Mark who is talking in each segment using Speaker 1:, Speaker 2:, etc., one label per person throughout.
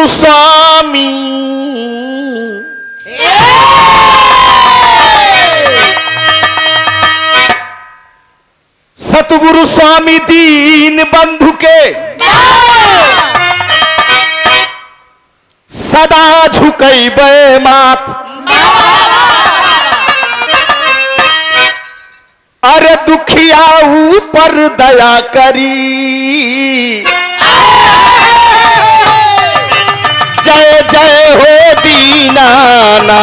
Speaker 1: सतगुरु स्वामी सतगुरु स्वामी दीन बंधु के सदा झुकैबे माथ। अरे दुखिया ऊपर दया करी जय जय हो दीनानाथ।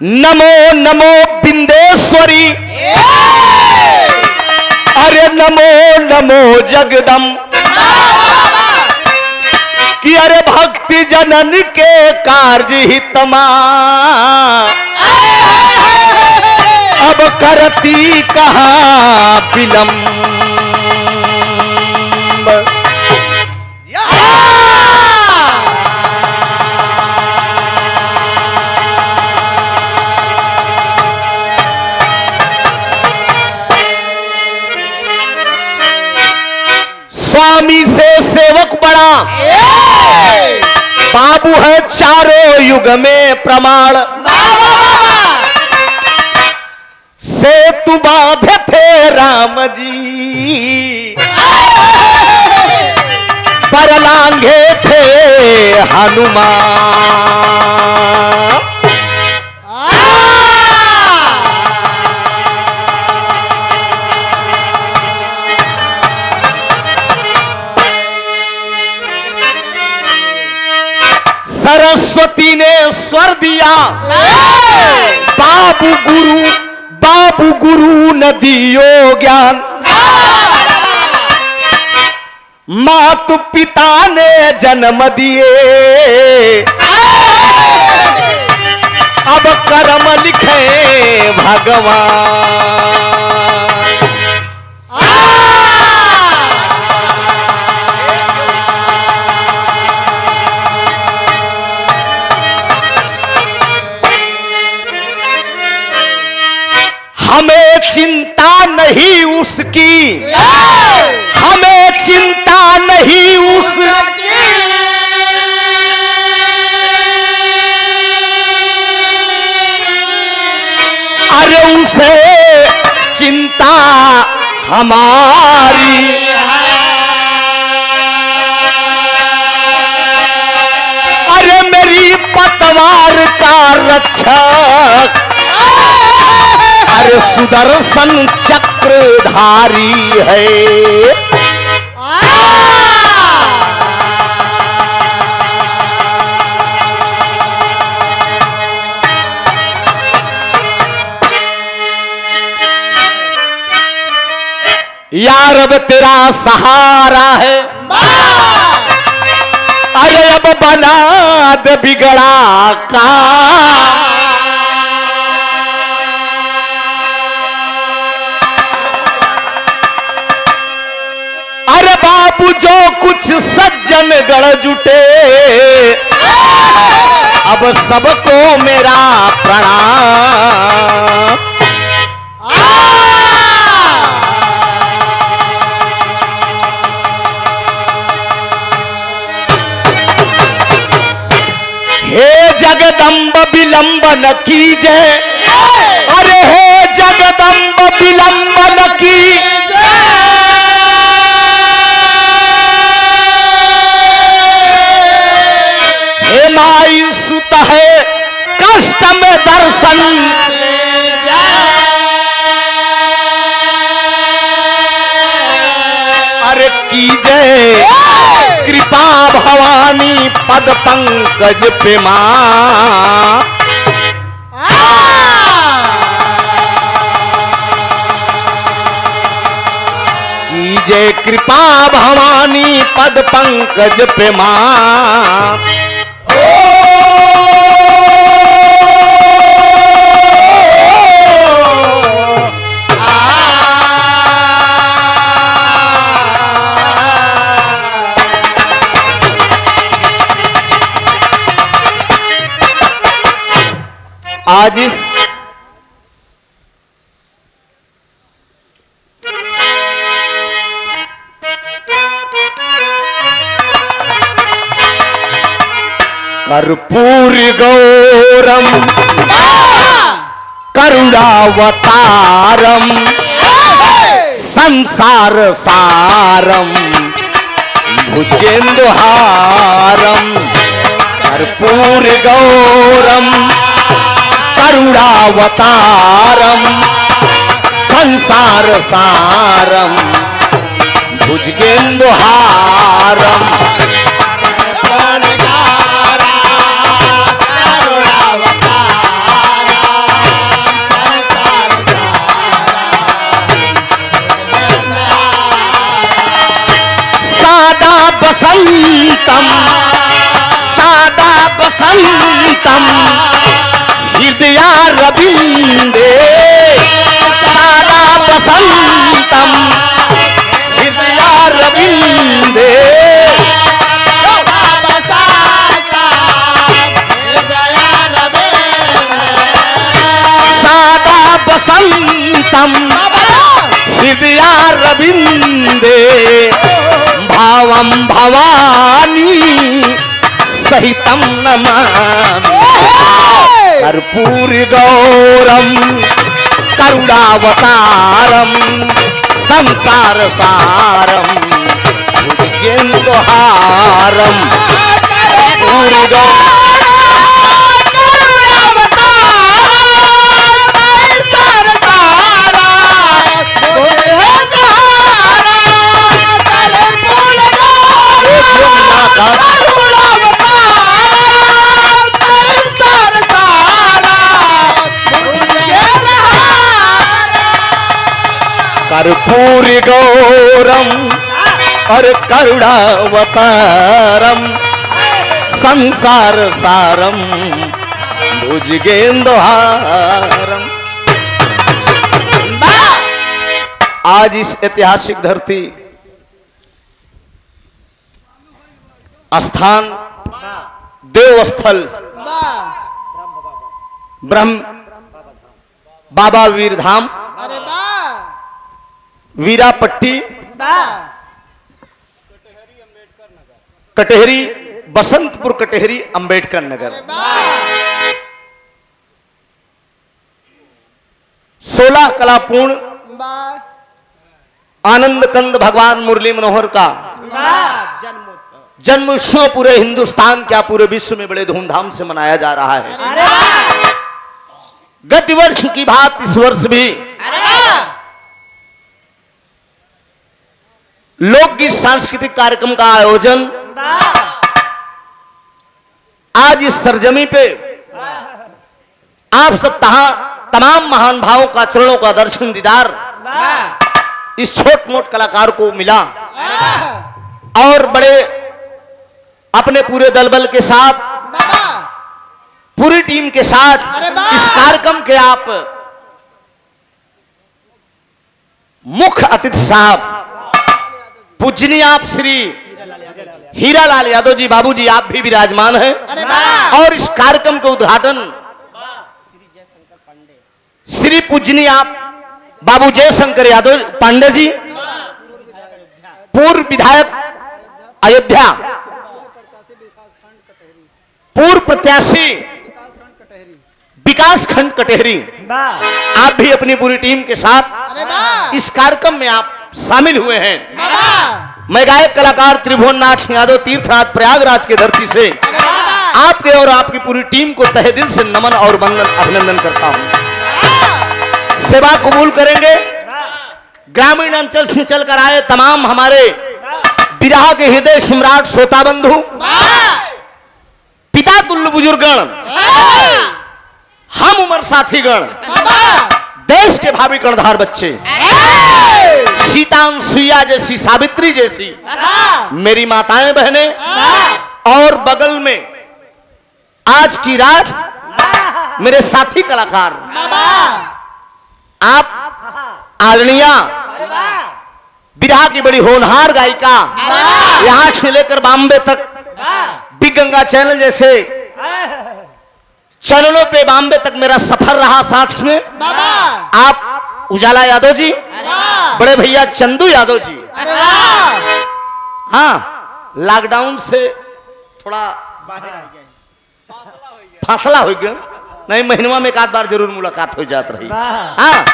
Speaker 1: नमो नमो बिंदेश्वरी अरे नमो नमो जगदम कि अरे भक्ति जनन के कार्य हितमा अब करती कहाँ विलंब। स्वामी से सेवक बड़ा बाबू है चारों युग में प्रमाण। सेतु बांधे थे राम जी पर लांघे थे हनुमान। सरस्वती ने स्वर दिया बाबू गुरु न दियो ज्ञान। मात पिता ने जन्म दिए अब कर्म लिखे भगवान। हमें चिंता नहीं उसकी हमें चिंता नहीं उसकी अरे उसे चिंता हमारी। अरे मेरी पतवार का रक्षक अरे सुदर्शन चक्रधारी है। यार अब तेरा सहारा है अरे अब बना दे बिगड़ा का। अरे बाबू जो कुछ सज्जन गढ़ जुटे अब सबको मेरा प्रणाम। हे जगदम्ब विलंब न कीजे अरे हे जगदम्ब विलंब न कीजे। हे माई सुत है कष्ट में दर्शन अरे कीजे कृपा भवानी पद पंकज पे मां। कीजे कृपा भवानी पद पंकज पे मां। आज इस कर्पूर गौरम करुणावतारम संसार सारम भुजगेंदुहारम कर्पूर गौरम करुणावतारम संसार सारम भुजगेंदुहारम बसंतम सादा बसंतम हृदया रविंदे सादा बसंतम हृदया रविंदे सादा बसंतम हृदया रविंदे भावम भवानी सहितम नमामि कर्पूर गौरम करुणावतारम संसार सारम भुजगेंदुहारम कर्पूर कर्पूर गौरम और करुणावतारम संसार सारम भुजगेंदुहारम। आज इस ऐतिहासिक धरती स्थान देवस्थल ब्रह्म बाबा वीरधाम वीरापट्टी कटेहरी बसंतपुर कटेहरी अंबेडकर नगर 16 कलापूर्ण आनंद कंद भगवान मुरली मनोहर का जन्मोत्सव पूरे हिंदुस्तान क्या पूरे विश्व में बड़े धूमधाम से मनाया जा रहा है। गत वर्ष की बात इस वर्ष भी लोकगीत सांस्कृतिक कार्यक्रम का आयोजन आज इस सरजमी पे आप सब तमाम महान भावों का चरणों का दर्शन दीदार इस छोट मोट कलाकार को मिला और बड़े अपने पूरे दलबल के साथ पूरी टीम के साथ इस कार्यक्रम के आप मुख्य अतिथि साहब पूजनीय आप श्री हीरालाल यादव जी बाबूजी आप भी विराजमान हैं और इस कार्यक्रम का उद्घाटन श्री पूजनीय आप बाबू जयशंकर यादव पांडे जी पूर्व विधायक अयोध्या पूर्व प्रत्याशी विकास खंड कटेहरी आप भी अपनी पूरी टीम के साथ इस कार्यक्रम में आप शामिल हुए हैं। मैं गायक कलाकार त्रिभुवन नाथ यादव तीर्थराज प्रयागराज के धरती से आपके और आपकी पूरी टीम को तहे दिल से नमन और अभिनंदन करता हूं। सेवा कबूल करेंगे। ग्रामीण अंचल से चलकर आए तमाम हमारे बिरहा के हृदय सम्राट श्रोता बंधु पिता तुल्य बुजुर्गण हम उम्र साथीगण देश के भावी कर्णधार बच्चे सीतांशुया जैसी सावित्री जैसी मेरी माताएं बहनें और बगल में आज की रात मेरे साथी कलाकार आप आदरणीय बिरहा की बड़ी होनहार गायिका यहां से लेकर बॉम्बे तक बिग गंगा चैनल जैसे चैनलों पे बॉम्बे तक मेरा सफर रहा साथ में। आप उजाला यादव जी, बड़े भैया चंदू यादव जी। हाँ, लॉकडाउन से थोड़ा फासला हो गया, नहीं महीनवा में एक आध बार जरूर मुलाकात हो जात रही। हाँ,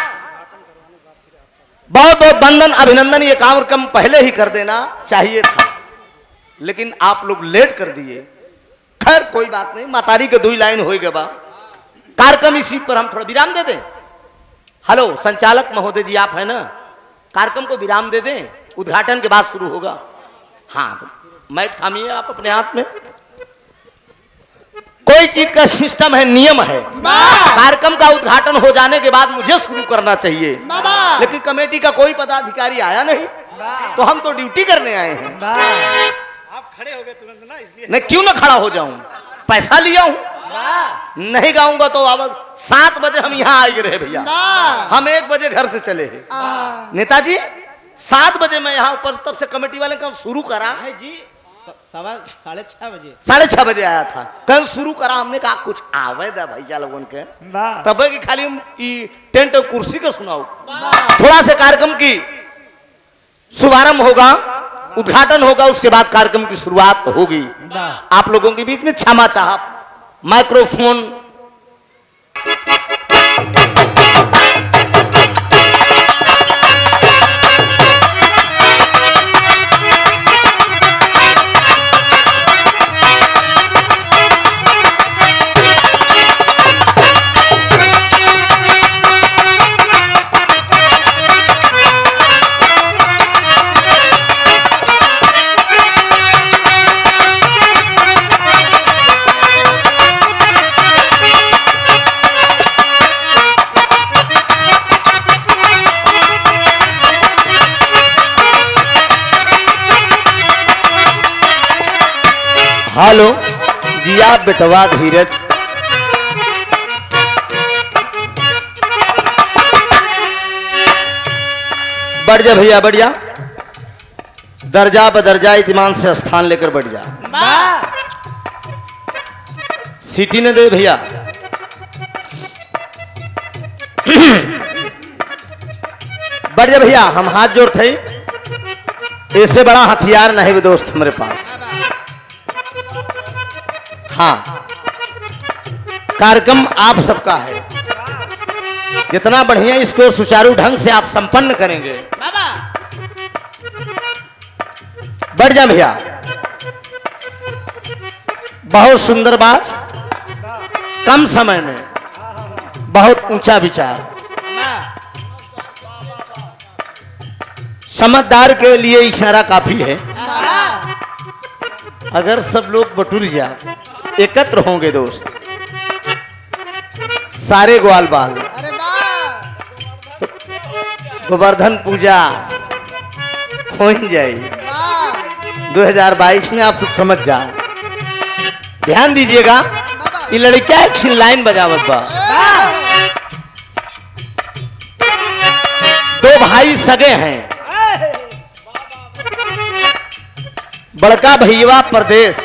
Speaker 1: बहुत बहुत वंदन अभिनंदन। ये कार्यक्रम पहले ही कर देना चाहिए था, लेकिन आप लोग लेट कर दिए। खैर कोई बात नहीं, मातारी के 2 लाइन हो गए बा। कार्यक्रम इसी पर हम थोड़ा विराम दे दें। हेलो संचालक महोदय जी, आप है ना? कार्यक्रम को विराम दे दें, उद्घाटन के बाद शुरू होगा। हाँ, तो मैट थामिए आप अपने हाथ में। कोई चीज का सिस्टम है, नियम है। कार्यक्रम का उद्घाटन हो जाने के बाद मुझे शुरू करना चाहिए, लेकिन कमेटी का कोई पदाधिकारी आया नहीं, तो हम तो ड्यूटी करने आए हैं।
Speaker 2: आप खड़े हो गए तुरंत ना, इसलिए।
Speaker 1: मैं क्यों ना खड़ा हो जाऊं? पैसा लिया हूं, नहीं गाऊंगा तो अब 7 बजे हम यहाँ आए रहे भैया। हम 1 बजे घर से चले हैं नेताजी। 7 बजे मैं यहाँ ऊपर, तब से कमेटी वाले कब शुरू करा है जी?
Speaker 2: 6:30 बजे।
Speaker 1: 6:30 बजे आया था, कल शुरू करा। हमने कहा कुछ आवे दा भैया लोगन के, तब कि खाली टेंट और कुर्सी का सुनाओ। थोड़ा से कार्यक्रम की शुभारंभ होगा, उद्घाटन होगा, उसके बाद कार्यक्रम की शुरुआत होगी। आप लोगों के बीच में क्षमा चाह, माइक्रोफोन हेलो जी, आप बेटवा धीरज। बढ़ जा भैया, बढ़ जा, दर्जा बदर्जा इत्मीनान से स्थान लेकर बढ़ जा। सीटी ने दे भैया। बढ़ जा भैया, हम हाथ जोड़ते, इससे बड़ा हथियार नहीं दोस्त हमारे पास। हाँ, कार्यक्रम आप सबका है, जितना बढ़िया इसको सुचारू ढंग से आप संपन्न करेंगे। बढ़ जा भैया। बहुत सुंदर बात, कम समय में बहुत ऊंचा विचार। समझदार के लिए इशारा काफी है। अगर सब लोग बटुर जाए, एकत्र होंगे दोस्त, सारे ग्वाल बाल, गोवर्धन पूजा हो ही जाएगी 2022 में। आप सब समझ जाओ, ध्यान दीजिएगा। ये लड़कियां एक छिन लाइन बजावत बा। 2 भाई सगे हैं, बड़का भैया परदेश,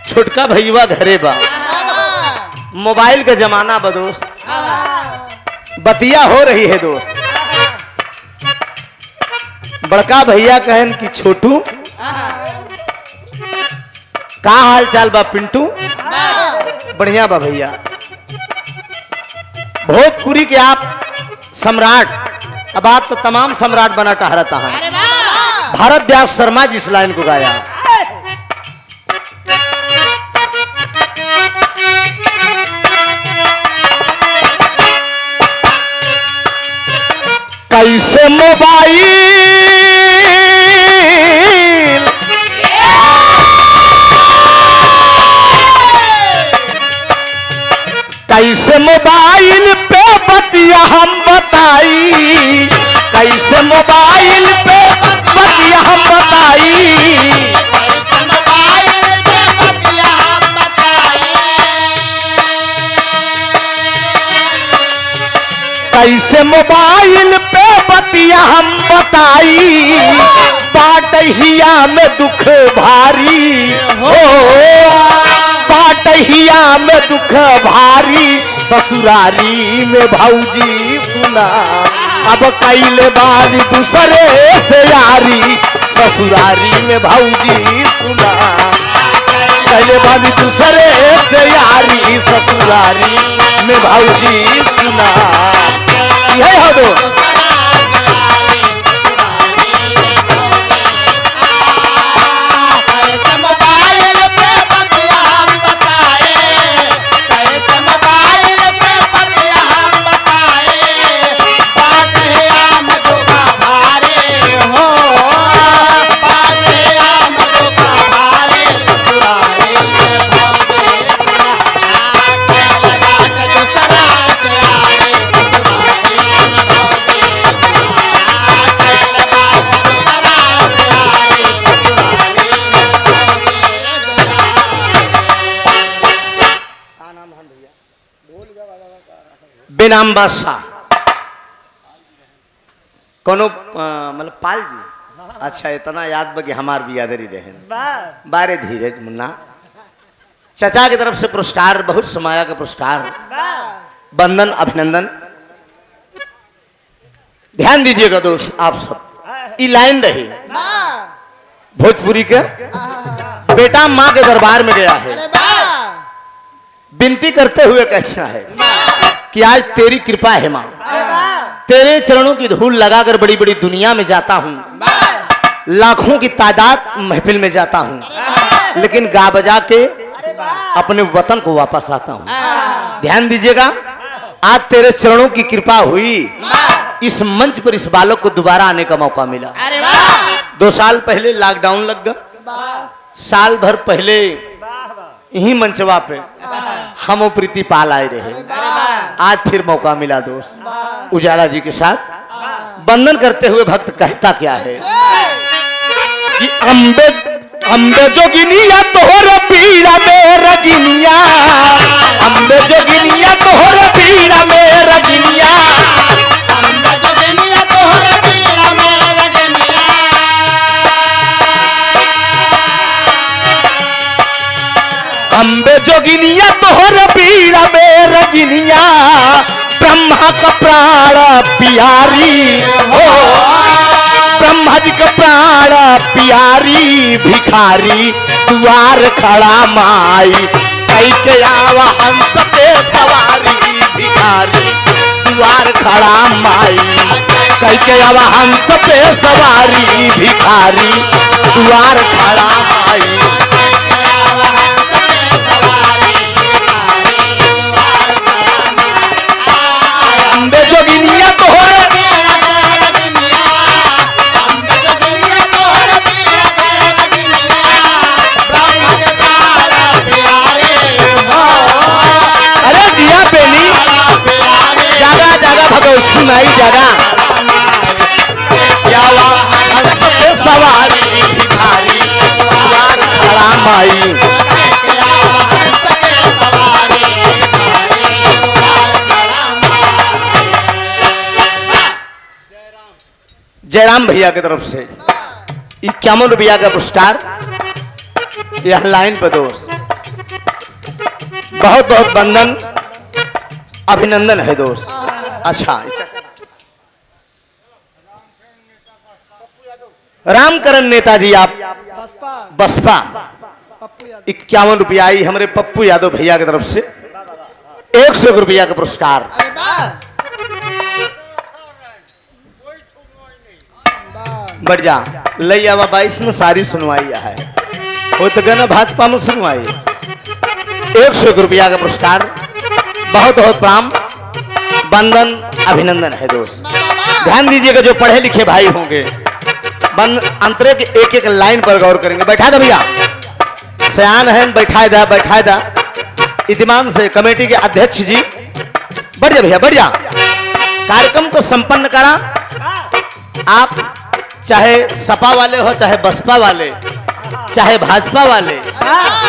Speaker 1: छोटका भैया घरे बा। मोबाइल का जमाना बा दोस्त, बतिया हो रही है दोस्त। बड़का भैया कहन कि छोटू का हाल चाल बा? पिंटू बढ़िया बा भैया। भोजपुरी के आप सम्राट, अब आप तो तमाम सम्राट बना टहरता है। भारत व्यास शर्मा जी इस लाइन को गाया। कैसे मोबाइल, कैसे मोबाइल पे बतिया हम बताई, कैसे मोबाइल पे बतिया हम बताई, कैसे मोबाइल पे बतिया हम बताई, बाटहिया में दुख भारी हो। पाटहिया में दुख भारी ससुरारी में भौजी सुना अब कैले बारी दूसरे से यारी ससुरारी में भौजी सुना कैले बारी दूसरे से यारी ससुरारी में भौजी सुना यही हो दो बेनाम बादशाह कोनो मतलब पाल जी अच्छा इतना याद बा हमार भी याद रहे बारे धीरज मुन्ना चचा की तरफ से पुरस्कार बहुत समाया का पुरस्कार बंदन अभिनंदन ध्यान दीजिएगा दोस्त आप सब ये लाइन रही भोजपुरी के बेटा माँ के दरबार में गया है विनती करते हुए कहना है कि आज तेरी कृपा है माँ तेरे चरणों की धूल लगाकर बड़ी बड़ी दुनिया में जाता हूँ लाखों की तादाद महफिल में जाता हूँ लेकिन गा बजा के अपने वतन को वापस आता हूँ ध्यान दीजिएगा आज तेरे चरणों की कृपा हुई इस मंच पर इस बालक को दोबारा आने का मौका मिला 2 साल पहले लॉकडाउन लग गया साल भर पहले यही मंचवा पे हम प्रीति पाल आए रहे आज फिर मौका मिला दोस्त उजाला जी के साथ बंदन करते हुए भक्त कहता क्या है कि अम्बे अम्बे जोगिनिया तोहर पीरा में रजनिया अम्बे जोगिनिया तोहर पीरा में रजनिया अम्बे जोगिनिया तोहर पीरा में रजनिया अम्बे जोगिनिया तोहर पीरा में रजनिया ब्रह्मा का प्राण प्यारी हो ब्रह्मा जी का प्राण प्यारी भिखारी द्वार खड़ा माई कैसे आवा हंस पे सवारी भिखारी द्वार खड़ा माई कैसे आवा हंस पे सवारी भिखारी द्वार खड़ा माई अम्बे जोगिनिया तोहर अरे जिया बेली जागा जागा भगवती माई जागा सवारी भिखारी खड़ा माई जयराम भैया की तरफ से 51 रुपया का पुरस्कार यह लाइन पर दोस्त बहुत बहुत बंदन अभिनंदन है दोस्त अच्छा रामकरण नेताजी आप बसपा 51 रुपया आई हमारे पप्पू यादव भैया की तरफ से 100 रुपया का पुरस्कार बढ़ जा लई आवा 22 में सारी सुनवाई है वो तो गना भाजपा में सुनवाई 100 रुपया का पुरस्कार बहुत बहुत प्रणाम बंदन अभिनंदन है दोस्त ध्यान दीजिएगा जो पढ़े लिखे भाई होंगे अंतरे के एक एक लाइन पर गौर करेंगे बैठा दो भैया सयान है बैठा दा इत्मीनान से कमेटी के अध्यक्ष जी बढ़ जा भैया बढ़ जा कार्यक्रम को संपन्न करा आप चाहे सपा वाले हो चाहे बसपा वाले चाहे भाजपा वाले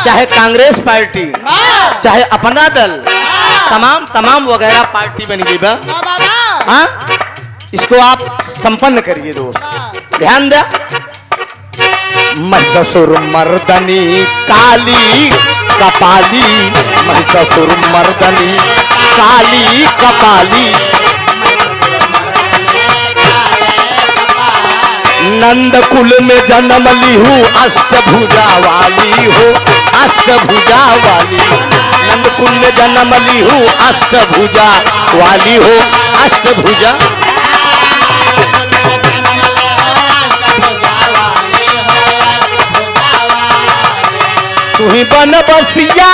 Speaker 1: चाहे कांग्रेस पार्टी चाहे अपना दल तमाम वगैरह पार्टी बन गई बा हाँ इसको आप संपन्न करिए दोस्त ध्यान दे ससुर मर्दनी काली कपाली महिषासुर मर्दनी काली कपाली नंद कुल में जन्म ली हूँ अष्टभुजा वाली हो अष्टभुजा वाली नंद कुल में जन्म ली हूँ अष्टभुजा वाली हो अष्टभुजा तू ही बन बसिया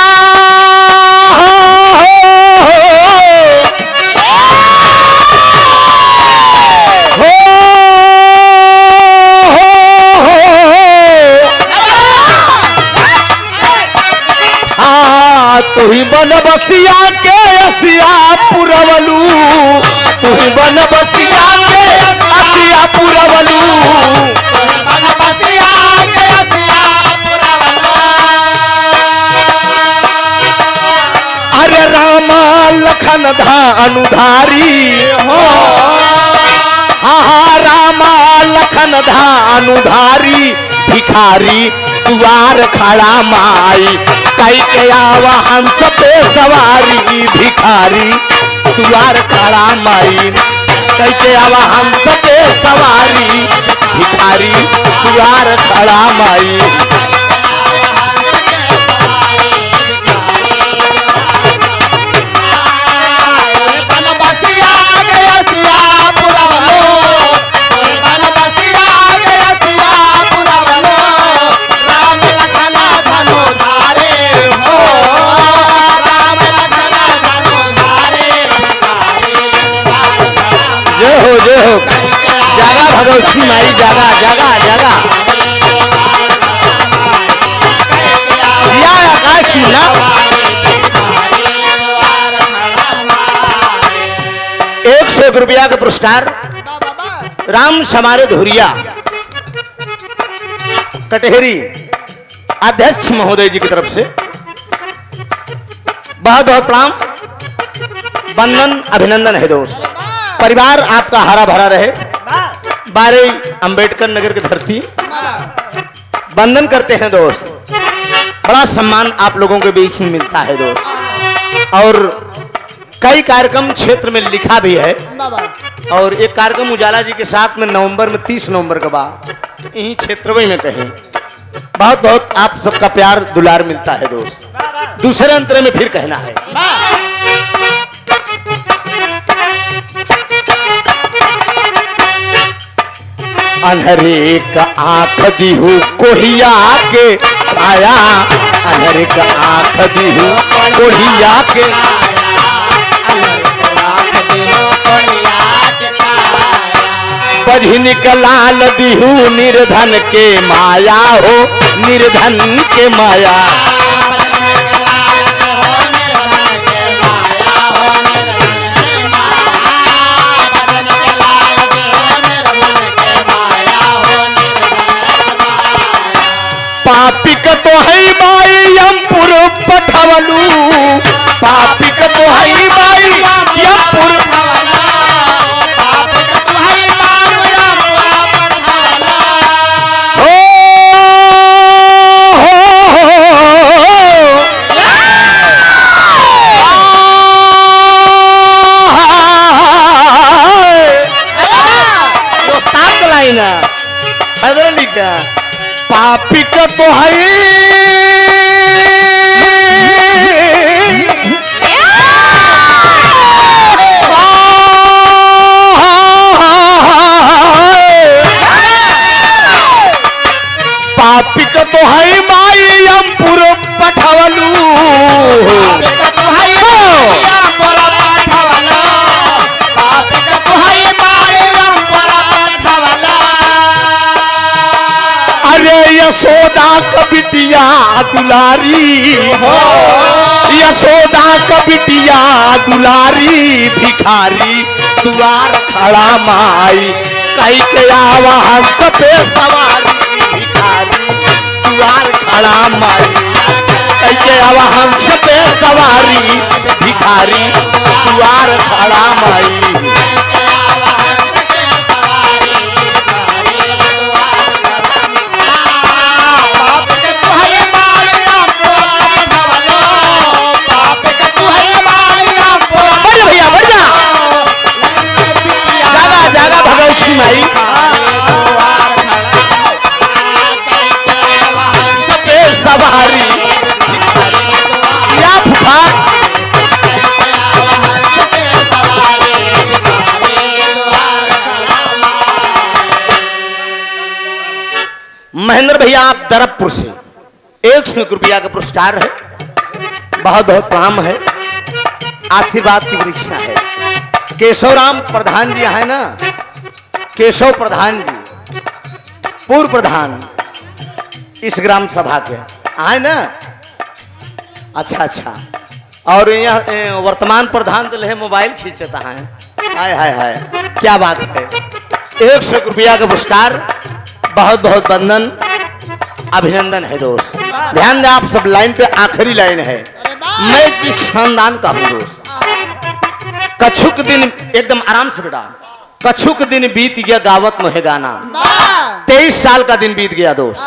Speaker 1: तू ही बन बसिया के असिया पुरवलू तू ही बन बसिया के असिया पुरवलू अरे रामा लखन धानुधारी हो हाँ रामा लखन धानुधारी भिखारी द्वार खड़ा माई कई के आवा हंस पे सवारी भिखारी द्वार खड़ा माई कई के आवा हंस पे सवारी भिखारी द्वार खड़ा माई जागा भगवती माई जागा जागा जागा आकाश मुन्ना 100 रुपया का पुरस्कार राम समारे धुरिया कटहरी अध्यक्ष महोदय जी की तरफ से बहुत बहुत प्रणाम वंदन अभिनंदन है दोस्त परिवार आपका हरा भरा रहे 12 अंबेडकर नगर की धरती वंदन करते हैं दोस्त बड़ा सम्मान आप लोगों के बीच में मिलता है दोस्त और कई कार्यक्रम क्षेत्र में लिखा भी है और एक कार्यक्रम उजाला जी के साथ में नवंबर में 30 नवंबर के बाद यही क्षेत्र में कहें बहुत बहुत आप सबका प्यार दुलार मिलता है दोस्त दूसरे अंतरे में फिर कहना है अनहरे का आँख दीहू कोहिया के आया अनहरे का आँख दीहू कोहिया के बझी निकलाल दीहू निर्धन के माया हो निर्धन के माया पापिक तो है बाई यमपुर पठवलू पापिक तो है बाई यमपुर पापिक तो है पापिक तो है माई यमपुर पठवलू यशोदा का बिटिया दुलारी हो यशोदा का बिटिया दुलारी भिखारी द्वार खड़ा माई कई के आवा हंस पे सवारी भिखारी द्वार खड़ा माई कई के आवा हंस पे सवारी भिखारी द्वार खड़ा माई महेंद्र भैया आप दरबपुर से 1 रुपया का पुरस्कार है, बहुत बहुत प्रणाम है, आशीर्वाद की परीक्षा है। केशवराम प्रधान जी है ना, केशव प्रधान जी पूर्व प्रधान इस ग्राम सभा के है ना। अच्छा अच्छा, और यहाँ वर्तमान प्रधान तो मोबाइल खींचता है। हाय हाय हाय, क्या बात है। 100 रुपया का पुरस्कार, बहुत बहुत वंदन, अभिनंदन है दोस्त। ध्यान दें आप सब, लाइन पे आखिरी लाइन है। मैं किस खानदान का हूँ दोस्त। कछुक दिन, एकदम आराम से बेटा, कछुक दिन बीत गया गावत मुहे गाना। 23 साल का दिन बीत गया दोस्त।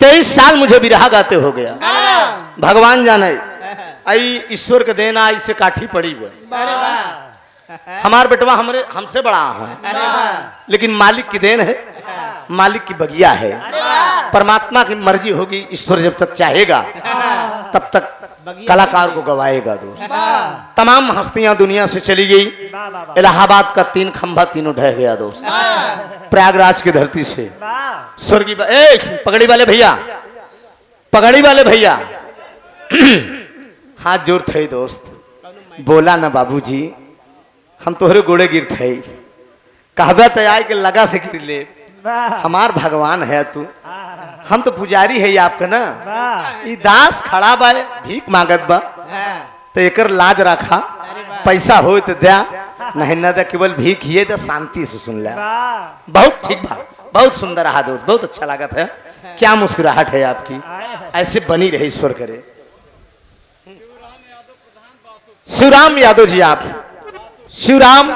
Speaker 1: 23 साल मुझे बिरहा गाते हो गया। भगवान जाने आई ईश्वर के देना ऐसे काठी पड़ी हुई। हमार बेटवा हमसे बड़ा है, लेकिन मालिक की देन है, मालिक की बगिया है। परमात्मा की मर्जी होगी, ईश्वर जब तक चाहेगा तब तक कलाकार को गवाएगा दोस्त। तमाम हस्तियां दुनिया से चली गई। इलाहाबाद का 3 खंभा तीनों ढह गया दोस्त। प्रयागराज की धरती से स्वर्गीय पगड़ी वाले भैया, पगड़ी वाले भैया हाथ जोड़ थे दोस्त। बोला ना बाबूजी, हम तोहरे गोड़े गिर थे, कहबे तो आए के लगा से गिर ले। हमार भगवान है तू, हम तो पुजारी है आपका ना। ई दास खड़ा बा, भीख मांगत बा, तो एकर लाज रखा। पैसा हो तो दया, नहीं ना तो केवल भीख ही तो शांति से सुन ले। बहुत ठीक बा, बहुत सुंदर रहा दोस्त, बहुत अच्छा लगा था। क्या मुस्कुराहट है आपकी, ऐसे बनी रहे ईश्वर करे। शिवराम यादव जी, आप शिवराम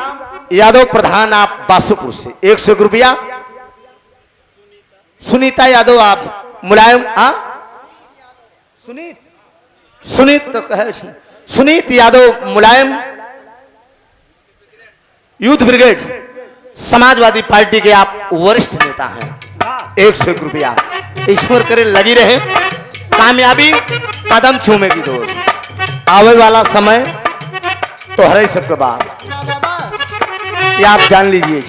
Speaker 1: यादव प्रधान, आप बासुपुर से 100 रुपया। सुनीता यादव, आप मुलायम, सुनीत तो कहे, सुनीत यादव मुलायम यूथ ब्रिगेड समाजवादी पार्टी के आप वरिष्ठ नेता हैं। 100 रुपया। ईश्वर करे लगी रहे, कामयाबी कदम चूमेगी दोस्त। आवे वाला समय तो हरे सबके बाद, ये आप जान लीजिए।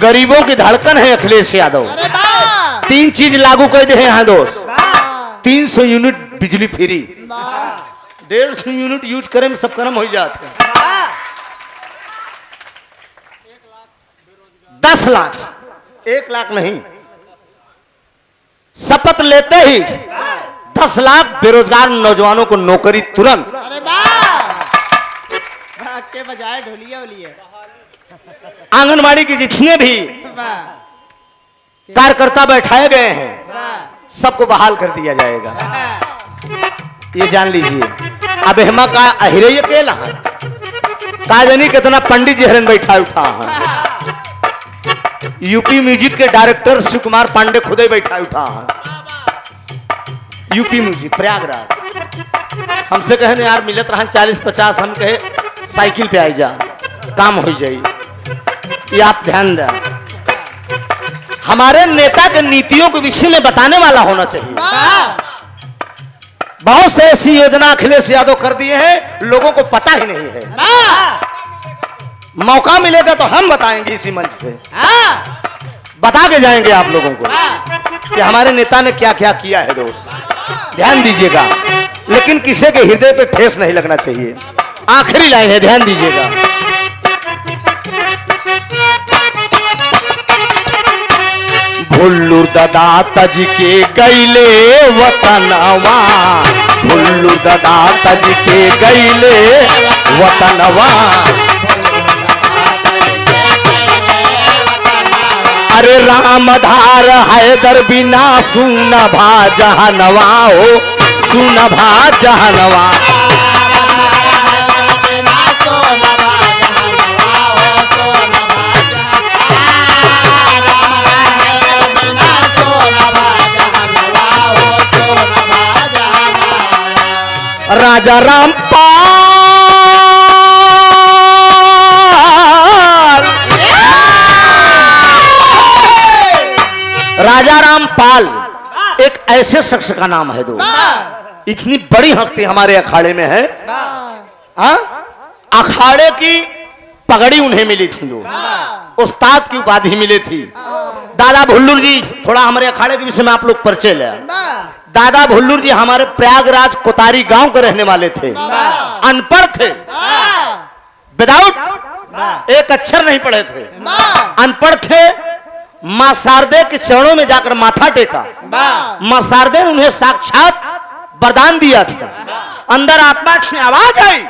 Speaker 1: गरीबों की धड़कन है अखिलेश यादव। 3 चीज लागू कर दे हैं दोस्त। 300 यूनिट बिजली फ्री, 150 यूनिट यूज करें में सब कर्म हो जाते हैं। 10 लाख, 1 लाख नहीं, शपथ लेते ही 10 लाख बेरोजगार नौजवानों को नौकरी तुरंत।
Speaker 2: के बजाय ढोलिया वोलिया,
Speaker 1: आंगनबाड़ी की जितने भी कार्यकर्ता बैठाए गए हैं, सबको बहाल कर दिया जाएगा, ये जान लीजिए। अब हेमा का अहिरे अकेला है, काजनी कितना पंडित जहरन बैठा उठा है। यूपी म्यूजिक के डायरेक्टर शिव कुमार पांडे खुदे बैठा उठा है। यूपी म्यूजिक प्रयागराज हमसे कहे यार मिलत रहा 40-50, हम कहे साइकिल पे आई जा, काम हो जाए। ये आप ध्यान दें, हमारे नेता के नीतियों के विषय में बताने वाला होना चाहिए। बहुत से ऐसी योजना अखिलेश यादव कर दिए हैं, लोगों को पता ही नहीं है। मौका मिलेगा तो हम बताएंगे इसी मंच से, बता के जाएंगे आप लोगों को कि हमारे नेता ने क्या क्या किया है दोस्त। ध्यान दीजिएगा, लेकिन किसी के हृदय पे ठेस नहीं लगना चाहिए। आखिरी लाइन है, ध्यान दीजिएगा। भुल्लू दादा तज के गईले वतनवा, भुल्लू दादा तज के गईले वतनवा। अरे रामधार हैदर बिना सुन भा जहनवा हो, सुन भा जहनवा। राजा रामपाल, राजा रामपाल एक ऐसे शख्स का नाम है दोस्त। इतनी बड़ी हस्ती हमारे अखाड़े में है। अखाड़े की पगड़ी उन्हें मिली थी दोस्त, उस्ताद की उपाधि मिली थी। दादा भुल्लुर जी, थोड़ा हमारे अखाड़े के विषय में आप लोग परिचय ले। दादा भुल्लुर जी हमारे प्रयागराज कोतारी गांव के रहने वाले थे, अनपढ़ थे, विदाउट एक अक्षर नहीं पढ़े थे, अनपढ़ थे। मां शारदे के चरणों में जाकर माथा टेका। मां शारदे ने उन्हें साक्षात वरदान दिया था। अंदर आत्मा से आवाज आई,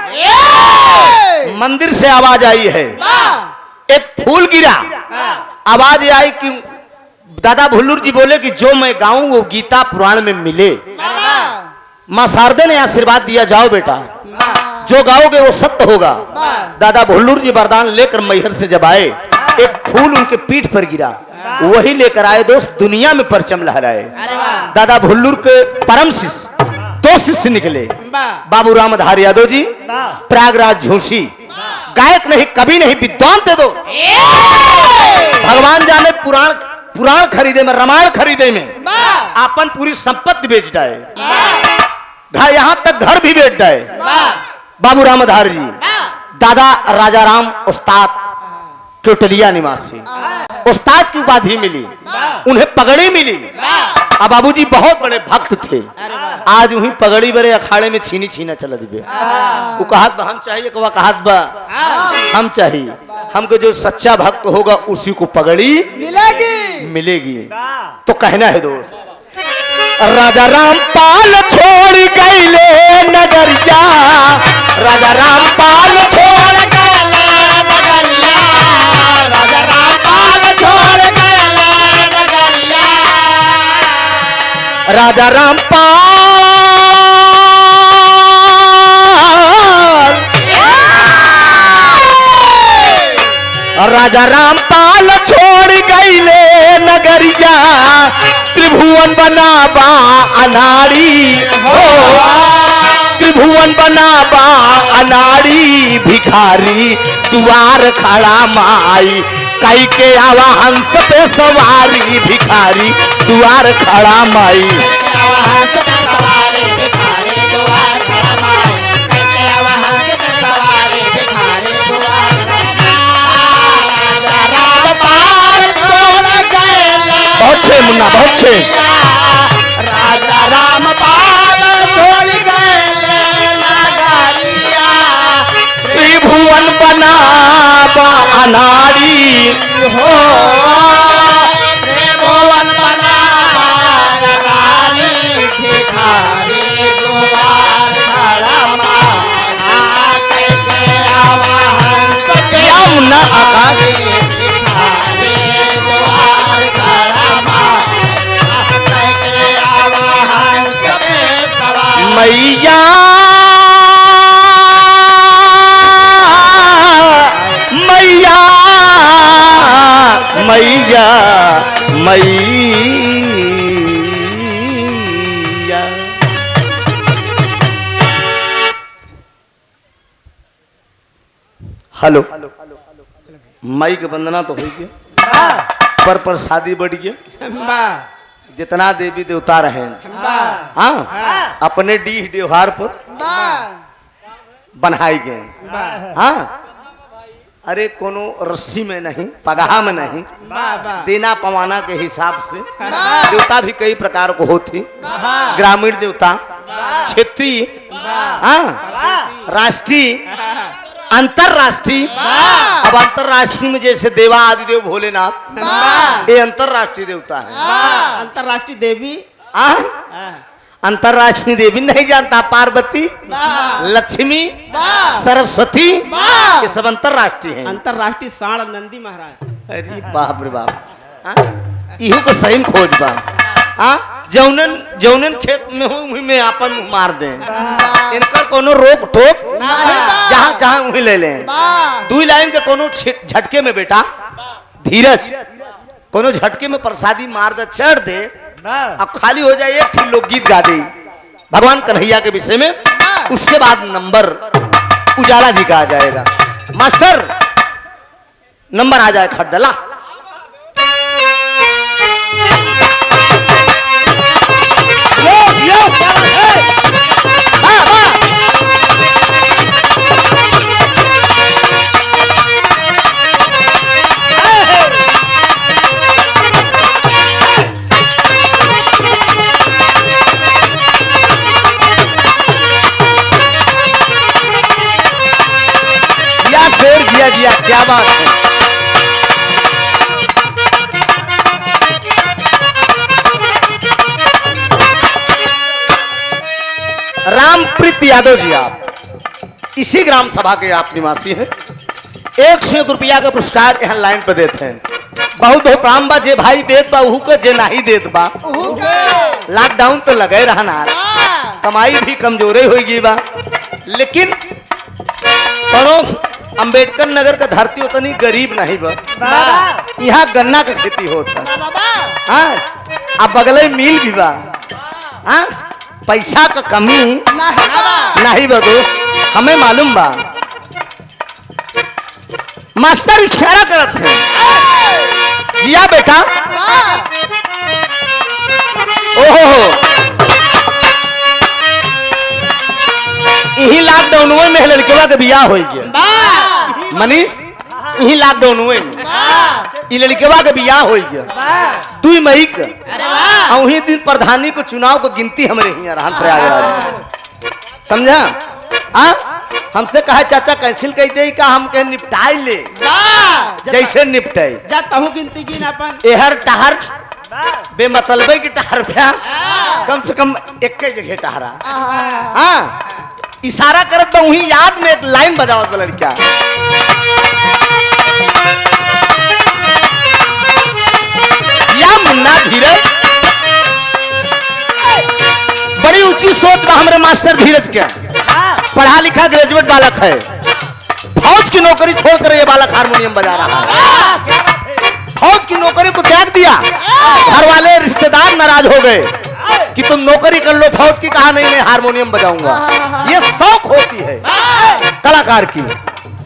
Speaker 1: मंदिर से आवाज आई है, एक फूल गिरा, आवाज आई कि दादा भुल्लुर जी बोले कि जो मैं गाऊं वो गीता पुराण में मिले। मां शारदे ने आशीर्वाद दिया, जाओ बेटा, जो गाओगे वो सत्य होगा। दादा भुल्लुर जी वरदान लेकर मैहर से जब आए, एक फूल उनके पीठ पर गिरा, वही लेकर आए दोस्त, दुनिया में परचम लहराए। दादा भुल्लुर के परम शिष्य दो शिष्य निकले, बाबू रामधारी यादव जी, प्रयागराज झूसी, गायक नहीं, कवि नहीं, विद्वान थे दो। भगवान जाने पुराण खरीदे में, रामायण खरीदे में अपन पूरी संपत्ति बेच डाले, यहां तक घर भी बेच डाले। बाबू रामधारी जी, दादा राजाराम उस्ताद केवटलिया निवासी, उस्ताद की उपाधि मिली, उन्हें पगड़ी मिली। अब बाबूजी बहुत बड़े भक्त थे। आज वही पगड़ी बड़े अखाड़े में छीनी छीना चल दिबे। वो कहत बा हम चाहिए, कवा कहत बा हम चाहिए। हमको जो सच्चा भक्त होगा उसी को पगड़ी मिलेगी। तो कहना है दोस्त, राजा रामपाल छोड़ गईले नगरिया, राजा रामपाल छोड़ गईले नगरिया, राजा रामपाल छोड़ गईले नगरिया, राजा रामपाल, राजा रामपाल छोड़ गईले नगरिया, त्रिभुवन बनाबा अनाड़ी हो, त्रिभुवन बनाबा अनाड़ी, भिखारी दुआर खड़ा माई, कई के आवा हंस पे सवारी, भिखारी दुआर खड़ा माई, बहुत छे मुन्ना, बहुत छे। राजा रामपाल छोड़ गए नगरिया, त्रिभुवन बनाबा अनाड़ी हो, त्रिभुवन बनाबा अनाड़ी, भिखारी दुआर खड़ा माई, कैसे आवा हंस पे मुन्ना आकाश, मैया मैया मैया मैया। हेलो, माई के वंदना तो हो गया, पर शादी बढ़ गया। जितना देवी देवता रहे, हाँ, अपने डीह त्योहार पर बनाए गए। हाँ, अरे कोनो रस्सी में नहीं, पगाहा में नहीं, देना पवाना के हिसाब से। देवता भी कई प्रकार को होती, ग्रामीण देवता, क्षेत्रीय, हाँ, राष्ट्रीय, अंतरराष्ट्रीय। अब अंतरराष्ट्रीय में जैसे देवा आदिदेव भोलेनाथ, ये अंतरराष्ट्रीय देवता है।
Speaker 2: अंतरराष्ट्रीय देवी,
Speaker 1: अंतरराष्ट्रीय देवी नहीं जानता, पार्वती, लक्ष्मी, सरस्वती, ये सब अंतरराष्ट्रीय हैं।
Speaker 2: अंतरराष्ट्रीय साण नंदी महाराज।
Speaker 1: अरे बाप रे बाप, इहो को सही में खोज बा। जौनन खेत में हो वही में आपन मुंह मार दें, इनकर कोनो रोक टोक जहाँ जहाँ वही ले लें। दू लाइन के कोनो झटके में बेटा, धीरज, कोनो झटके में प्रसादी मार दे, चढ़ दे, अब खाली हो जाए, एक ठीक लोग गीत गा दे भगवान कन्हैया के विषय में। उसके बाद नंबर उजाला जी का आ जाएगा। मास्टर नंबर आ जाए, खड़दला। जिया जिया, क्या बात है। रामप्रीत यादव जी, आप इसी ग्राम सभा के आप निवासी हैं। 101 रुपया का पुरस्कार यहाँ लाइन पे देते हैं। बहुत बहुत प्राम बा, जे भाई देत बा उहू के, जे नहीं देत बा। लॉकडाउन तो लगे रहना, कमाई भी कमजोरे हो गई बा, लेकिन अंबेडकर नगर का धरती उतनी गरीब नहीं बा। यहाँ गन्ना का खेती होता हाँ, अब बगले मिल भी बा। हाँ, पैसा का कमी नहीं बा दोस्त, हमें मालूम बा। मास्टर इशारा करत है, जिया बेटा। ओहो, यही लॉकडाउन में लड़केवा के बियाह हो गया। मनीष, यही लॉकडाउन में ये लड़केवा के बियाह हो गया 2 मई का। और वही दिन प्रधानी को चुनाव को गिनती हमारे यहाँ रहन प्रयागराज, समझा। हाँ, हमसे कहा चाचा कैंसिल कर दे का, हम कहे निपटाई ले जैसे निपटाई।
Speaker 2: जाता हूँ गिनती गिन अपन।
Speaker 1: एहर टहर बेमतलबे की टहर भया, कम से कम एक जगह टहरा। हाँ, इशारा करत बा, वही याद में एक लाइन बजावत बा लड़का। या मुन्ना धीरज, बड़ी ऊंची सोच बा हमारे मास्टर धीरज के। पढ़ा लिखा ग्रेजुएट बालक है, फौज की नौकरी छोड़कर ये बालक हारमोनियम बजा रहा है। फौज की नौकरी को त्याग दिया, घर वाले रिश्तेदार नाराज हो गए कि तुम नौकरी कर लो, फौज की कहा नहीं मैं हारमोनियम बजाऊंगा। ये शौक होती है कलाकार की,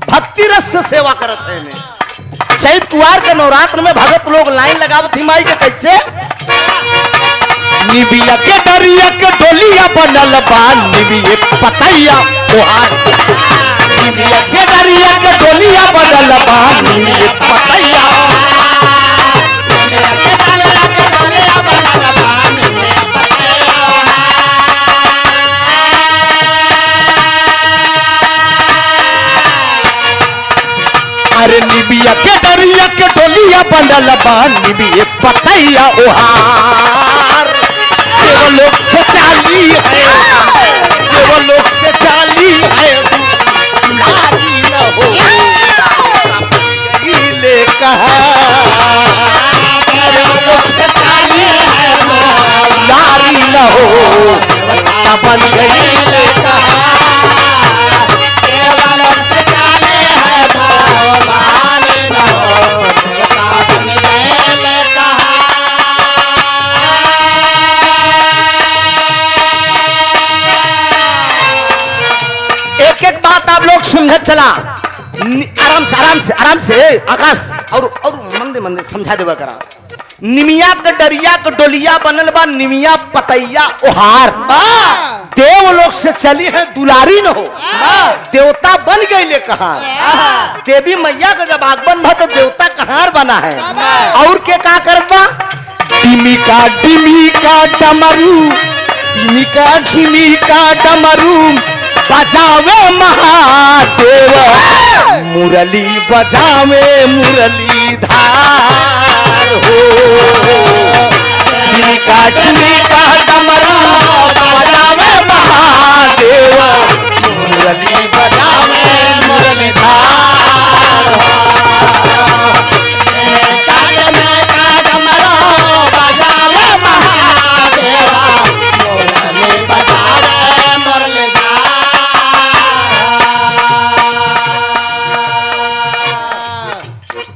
Speaker 1: भक्ति रस से सेवा करते हैं। शहीद कुआर के नवरात्र में भगत लोग लाइन लगावत थी माई के कैसे। निबिया के दरिया के डोलिया बनल बा, निबिया पतैया ओहार। निबिया के दरिया के डोलिया बनल बा, निबिया पतैया। अरे निबिया के दरिया के डोलिया बनल बा, निबिया पतैया ओहार। केवल लोग से चाली है, केवल लोग से चाली है, नारी न हो ले कहा। केवल लोग से चाली है, नारी न हो बन गई ले कहा। केवल लोग से चाली है, नारी न हो बन गई ले कहा। एक एक बात आप लोग समझत चला, आराम से आकाश और मंदे मंदे समझा देवा करा। निमिया के डरिया के डोलिया बनल बा, निमिया पतैया ओहार। देव लोग से चली है, दुलारी न हो देवता बन गई ले कहा। देवी मैया का जब आगमन भा तो देवता कहार बना है। और के का करबा, डिमिका डिमिका डमरू, डिमिका डिमिका डमरू बजावे महादेव, मुरली बजावे मुरलीधार हो। डिमिका डिमिका डमरू बजावे महादेव, मुरली बजावे मुरलीधार हो।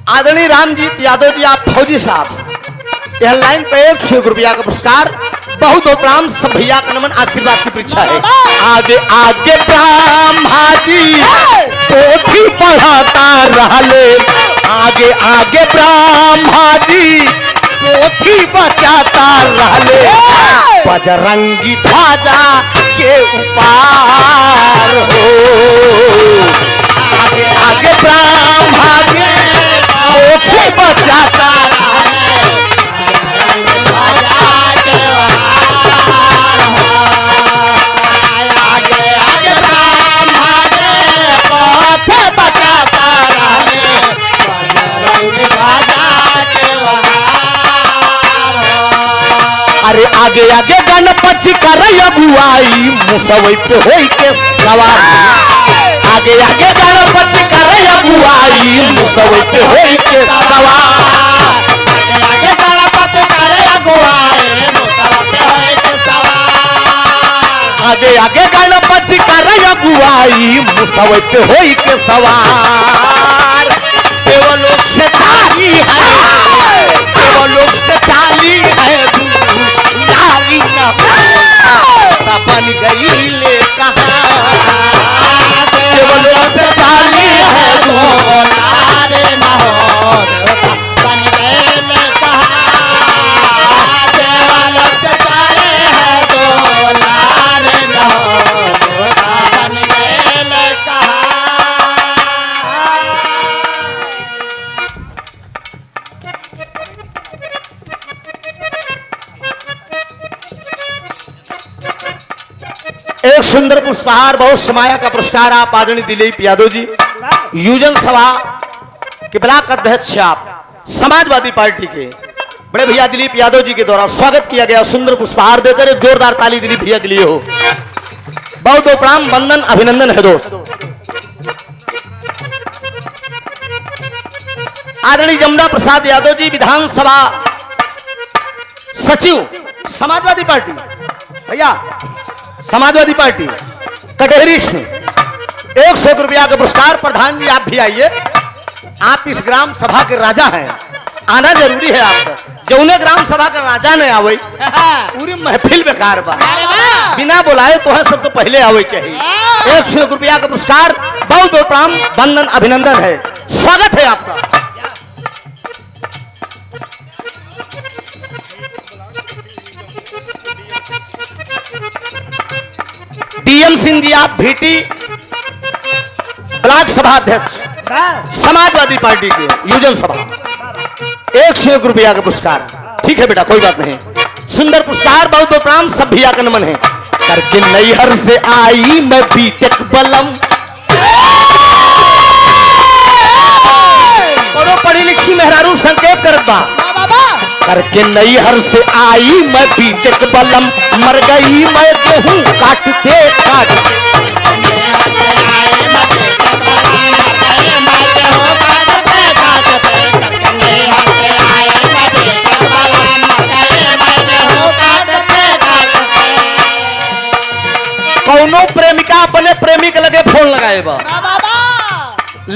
Speaker 1: आदरणीय रामजीत यादव जी, आप फौजी साहब, यह लाइन पे 101 रुपया का पुरस्कार। बहुत बहुत राम सब भैया का नमन, आशीर्वाद की परीक्षा है। आगे आगे ब्रह्मा जी पोथी पढ़ाता रहले, आगे आगे ब्रह्मा जी पोथी बचाता रहले, बजरंगी ध्वजा के उपार हो। आगे आगे ब्रह्मा जी पोथी बचाता आगे आगे ब्रह्मा जी पोथी बचाता आगे आगे गणपति कर अगुआई मुसवई पे होई के सवार आगे आगे गणपति कर अगुआई मुसवई पे होई के सवार
Speaker 2: आगे गणपति करे अगुवाई मुसवा पे होई के सवार
Speaker 1: आगे आगे गणपति कर अगुआई मुसवई पे होई के सवार देवलोक से चाली है देवलोक से चाली है लाली ना बन गई ले कहाँ देवलोक से चाली है
Speaker 2: लारे नहोर बन गए ले कहा देवालोक से चाले है दो लारे नहोर बन गए ले कहा
Speaker 1: एक सुंदर पुष्पहार बहुत समाया का पुरस्कार आप आदरणीय दिलीप यादव जी युजन सभा के ब्लॉक अध्यक्ष आप समाजवादी पार्टी के बड़े भैया दिलीप यादव जी के द्वारा स्वागत किया गया सुंदर पुष्पहार देकर एक जोरदार ताली दिलीप भैया के लिए हो बहुत बहुत प्रणाम वंदन अभिनंदन है दोस्त आदरणीय जमुना प्रसाद यादव जी विधानसभा सचिव समाजवादी पार्टी भैया समाजवादी पार्टी कटहरी से 100 रुपया का पुरस्कार प्रधान जी आप भी आइए आप इस ग्राम सभा के राजा हैं आना जरूरी है आपका जौने ग्राम सभा का राजा ने आवे पूरी महफिल बेकार बा बिना बुलाए तो है सबसे पहले आवे चाहिए 100 रुपया का पुरस्कार बहुत बहुत प्रणाम वंदन अभिनंदन है स्वागत है आपका डीएम सिंह जी आप भीटी ब्लॉक सभा अध्यक्ष समाजवादी पार्टी के युजन सभा 101 रुपया का पुरस्कार ठीक है बेटा कोई बात नहीं सुंदर पुरस्कार बहुत बहुत प्रणाम सब भैया का नमन है करके नैहर से आई मैं बीटेक बलम पढ़ी लिखी मेहरारू संकेत करत बा करके नैहर से आई मैं बीटेक बलम मर गई मैं गेहूं काटते काटते कौनो प्रेमिका अपने प्रेमी के लगे फोन लगाए बा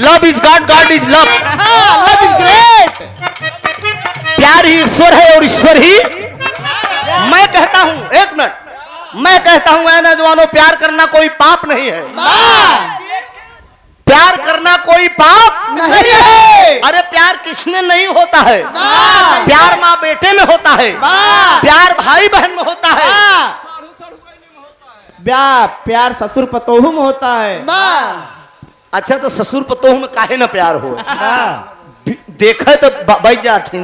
Speaker 1: love is God God is love
Speaker 2: love is great
Speaker 1: प्यार ही ईश्वर है और ईश्वर ही मैं कहता हूं एक मिनट मैं कहता हूं ऐ नौजवानों प्यार करना कोई पाप नहीं है प्यार करना कोई पाप
Speaker 2: नहीं है
Speaker 1: अरे प्यार किसमें नहीं होता है प्यार माँ बेटे में होता है प्यार भाई बहन में होता है
Speaker 2: प्यार ससुर पतोहू में होता है
Speaker 1: अच्छा तो ससुर पतोह में काहे ना प्यार हो देखे तो बच जाती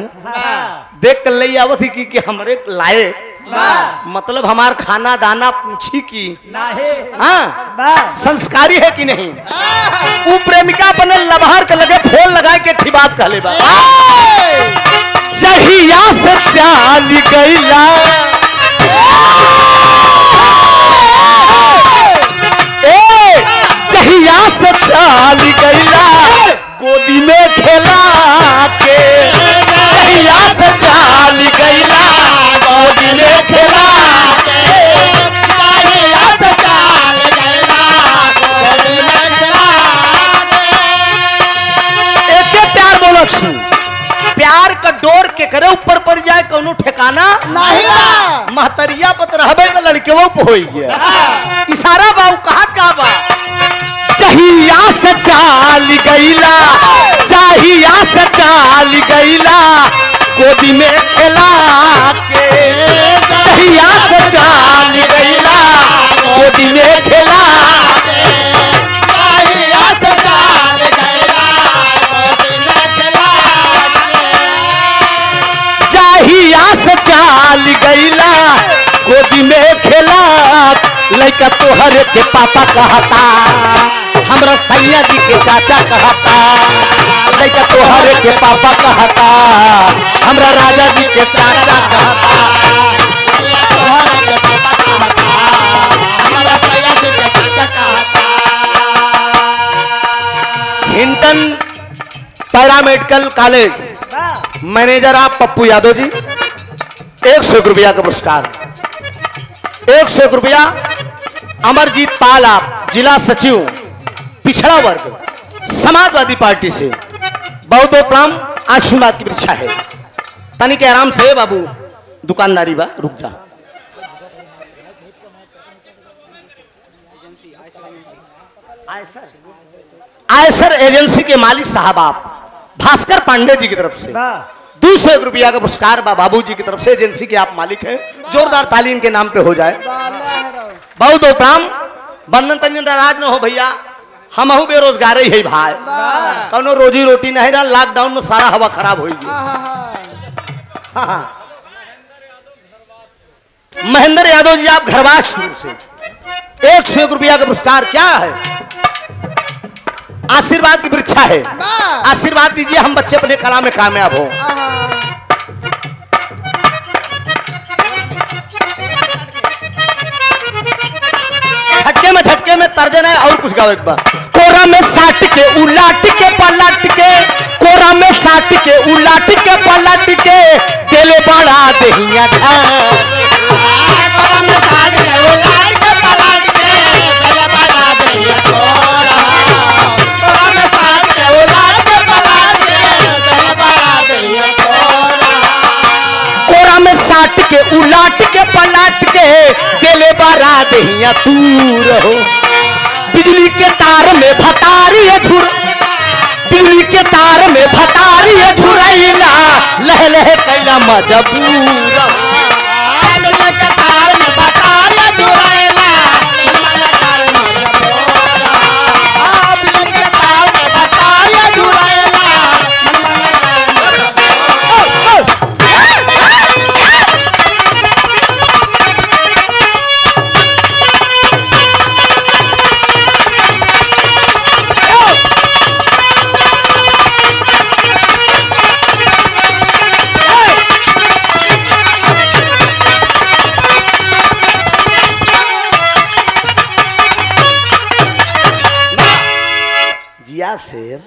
Speaker 1: देख कर ले आवत ही कि हमरे लाए मतलब हमार खाना दाना पूछी की हाँ संस्कारी है कि नहीं वो प्रेमिका अपने लबहर के लगे फोन लगाए के थी बात कहले बा जहिया से चाल गईला जहिया से चाल गईला गोदी में खेला के जहिया से चाल गईला गोदी में खेला के
Speaker 2: जहिया से चाल गईला गोदी में खेला के
Speaker 1: एके प्यार बोलत छी प्यार का डोर के करे ऊपर पड़ जाए कोनो ठिकाना
Speaker 2: नहीं बा
Speaker 1: महतरिया पत रहबे में लड़केवो पे होई गया इशारा बाऊ कहा का बा चाहिया से चाल गईला चाहिया से चाल गईला गोदी में खेला के चाहिया से चाल गईला गोदी में खेला के
Speaker 2: जहिया से चाल गईला गोदी में खेला
Speaker 1: चाहिया से चाल गईला गोदी में खेला लड़का तोहरे के पापा कहता हमरा सैया जी के चाचा कहता लड़का तोहरे के पापा कहता हमरा राजा जी के चाचा कहता
Speaker 2: तोहरा के पापा कहता हमारा सैया जी के चाचा कहता।
Speaker 1: हिंटन पैरामेडिकल कॉलेज मैनेजर आप पप्पू यादव जी 101 रुपया का पुरस्कार। 101 रुपया अमरजीत पाल आप जिला सचिव पिछड़ा वर्ग समाजवादी पार्टी से बहुत बहुत प्रणाम। आशीर्वाद की परीक्षा है। तनिक आराम से बाबू दुकानदारी बा रुक जा। आयसर एजेंसी के मालिक साहब आप भास्कर पांडे जी की तरफ से 201 रुपया का पुरस्कार बा बाबू जी की तरफ से। एजेंसी के आप मालिक हैं। जोरदार ताली इनके नाम पे हो जाए। बहुत बहुत प्रणाम। बंधन तंजन नाराज न हो भैया, हम बेरोजगार ही है भाई, कौनो रोजी रोटी नहीं रहा। लॉकडाउन में सारा हवा खराब हो गई। महेंद्र यादव जी आप घरवास से 101 रुपया का पुरस्कार। क्या है? आशीर्वाद की परीक्षा है। आशीर्वाद दीजिए हम बच्चे अपने कला में कामयाब हो। झटके में तर्जन है और कुछ गाओ एक बार। कोरा में साट के उलाट के पलट के, कोरा में साट के उलाट के पलट के, दिल बड़ा दहिया साट के उलाट के पलट के, दिले बारा दहिया तू रहो। बिजली के तार में भतारी है झुर, बिजली के तार में भतारी है झुरैला, लह लह कैला मजबूर। बिजली के तार में भतारी है झुरैला, बिजली के तार में भतारी है झुरैला। शेर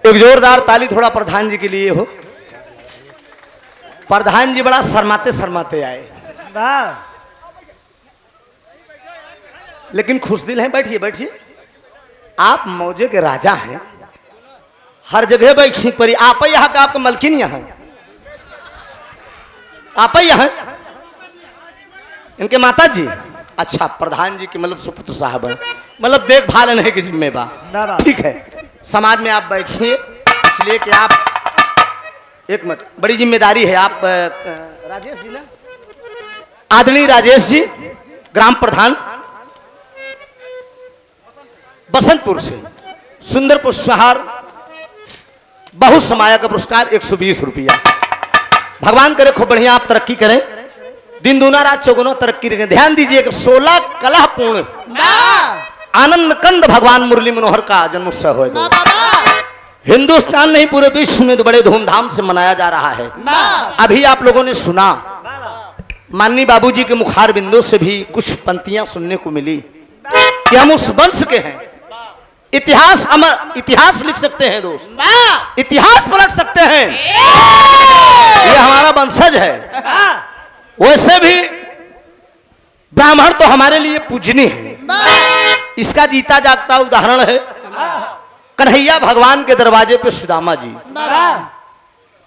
Speaker 1: एक जोरदार ताली थोड़ा प्रधान जी के लिए हो। प्रधान जी बड़ा शर्माते शर्माते आए, लेकिन खुश दिल हैं। बैठिए बैठिए, आप मौजे के राजा हैं। हर जगह बैठने पर आप ही यहाँ का, आपका मलकिन यहाँ, आप ही यहाँ इनके माता जी। अच्छा, प्रधान जी के मतलब सुपुत्र साहब हैं, मतलब देखभाल नहीं की जिम्मेदार। ठीक है, समाज में आप बैठिए, इसलिए कि आप एक मिनट, बड़ी जिम्मेदारी है। आप राजेश जी ना, आदरणीय राजेश जी, ग्राम प्रधान बसंतपुर से, सुंदर पुष्पहार बहु समाया का पुरस्कार 120 रुपया। भगवान करे खूब बढ़िया आप तरक्की करें, दिन दूना रात चौगुना तरक्की करें। ध्यान दीजिए कि 16 कलह पूर्ण आनंद कंद भगवान मुरली मनोहर का जन्मोत्सव है। हिंदुस्तान नहीं पूरे विश्व में तो बड़े धूमधाम से मनाया जा रहा है। अभी आप लोगों ने सुना, माननीय बाबूजी के मुखार बिंदु से भी कुछ पंक्तियां सुनने को मिली कि हम उस वंश के हैं। इतिहास अमर, इतिहास लिख सकते हैं दोस्त, इतिहास पलट सकते हैं। ये हमारा वंशज है। वैसे भी ब्राह्मण तो हमारे लिए पूजनीय है। इसका जीता जागता उदाहरण है कन्हैया भगवान के दरवाजे पे सुदामा जी।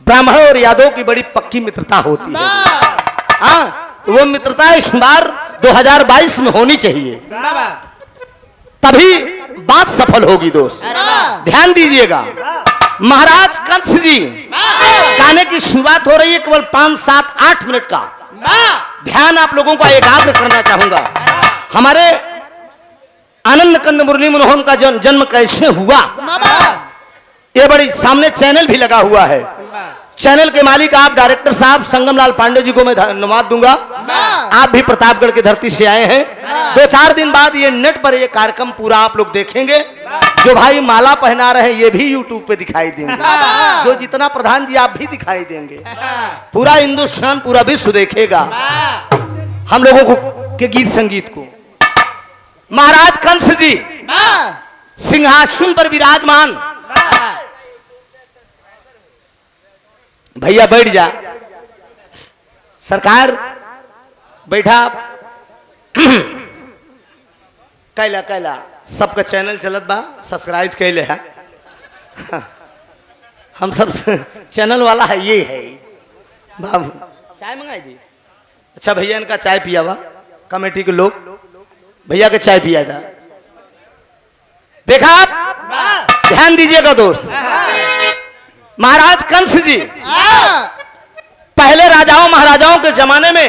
Speaker 1: ब्राह्मण और यादव की बड़ी पक्की मित्रता होती है। हाँ, तो वो मित्रता इस बार 2022 में होनी चाहिए, तभी बात सफल होगी दोस्त। ध्यान दीजिएगा, महाराज कंस जी गाने की शुरुआत हो रही है, केवल 5, 7, 8 मिनट का ध्यान आप लोगों को एकाग्र करना चाहूंगा। हमारे आनंद कंद मुरली मनोहर का जन्म कैसे हुआ, ये बड़ी सामने चैनल भी लगा हुआ है। चैनल के मालिक आप डायरेक्टर साहब संगम लाल पांडे जी को मैं धन्यवाद दूंगा। आप भी प्रतापगढ़ की धरती से आए हैं। 2-4 दिन बाद ये नेट पर ये कार्यक्रम पूरा आप लोग देखेंगे। जो भाई माला पहना रहे हैं ये भी यूट्यूब पे दिखाई देंगे। जो जितना प्रधान जी आप भी दिखाई देंगे। पूरा हिंदुस्तान पूरा विश्व देखेगा हम लोगों को के गीत संगीत को। महाराज कंस जी सिंहासन पर विराजमान। भैया बैठ जा, सरकार बैठा। कैला कैला सबका चैनल चलत बा, सब्सक्राइब कैले है। हम सब चैनल वाला है ये है। बाबू चाय मंगाई दी। अच्छा भैया इनका चाय पिया हुआ कमेटी के लोग, भैया के चाय पिया था। देखा आप ध्यान दीजिएगा दोस्त। महाराज कंस जी पहले राजाओं महाराजाओं के जमाने में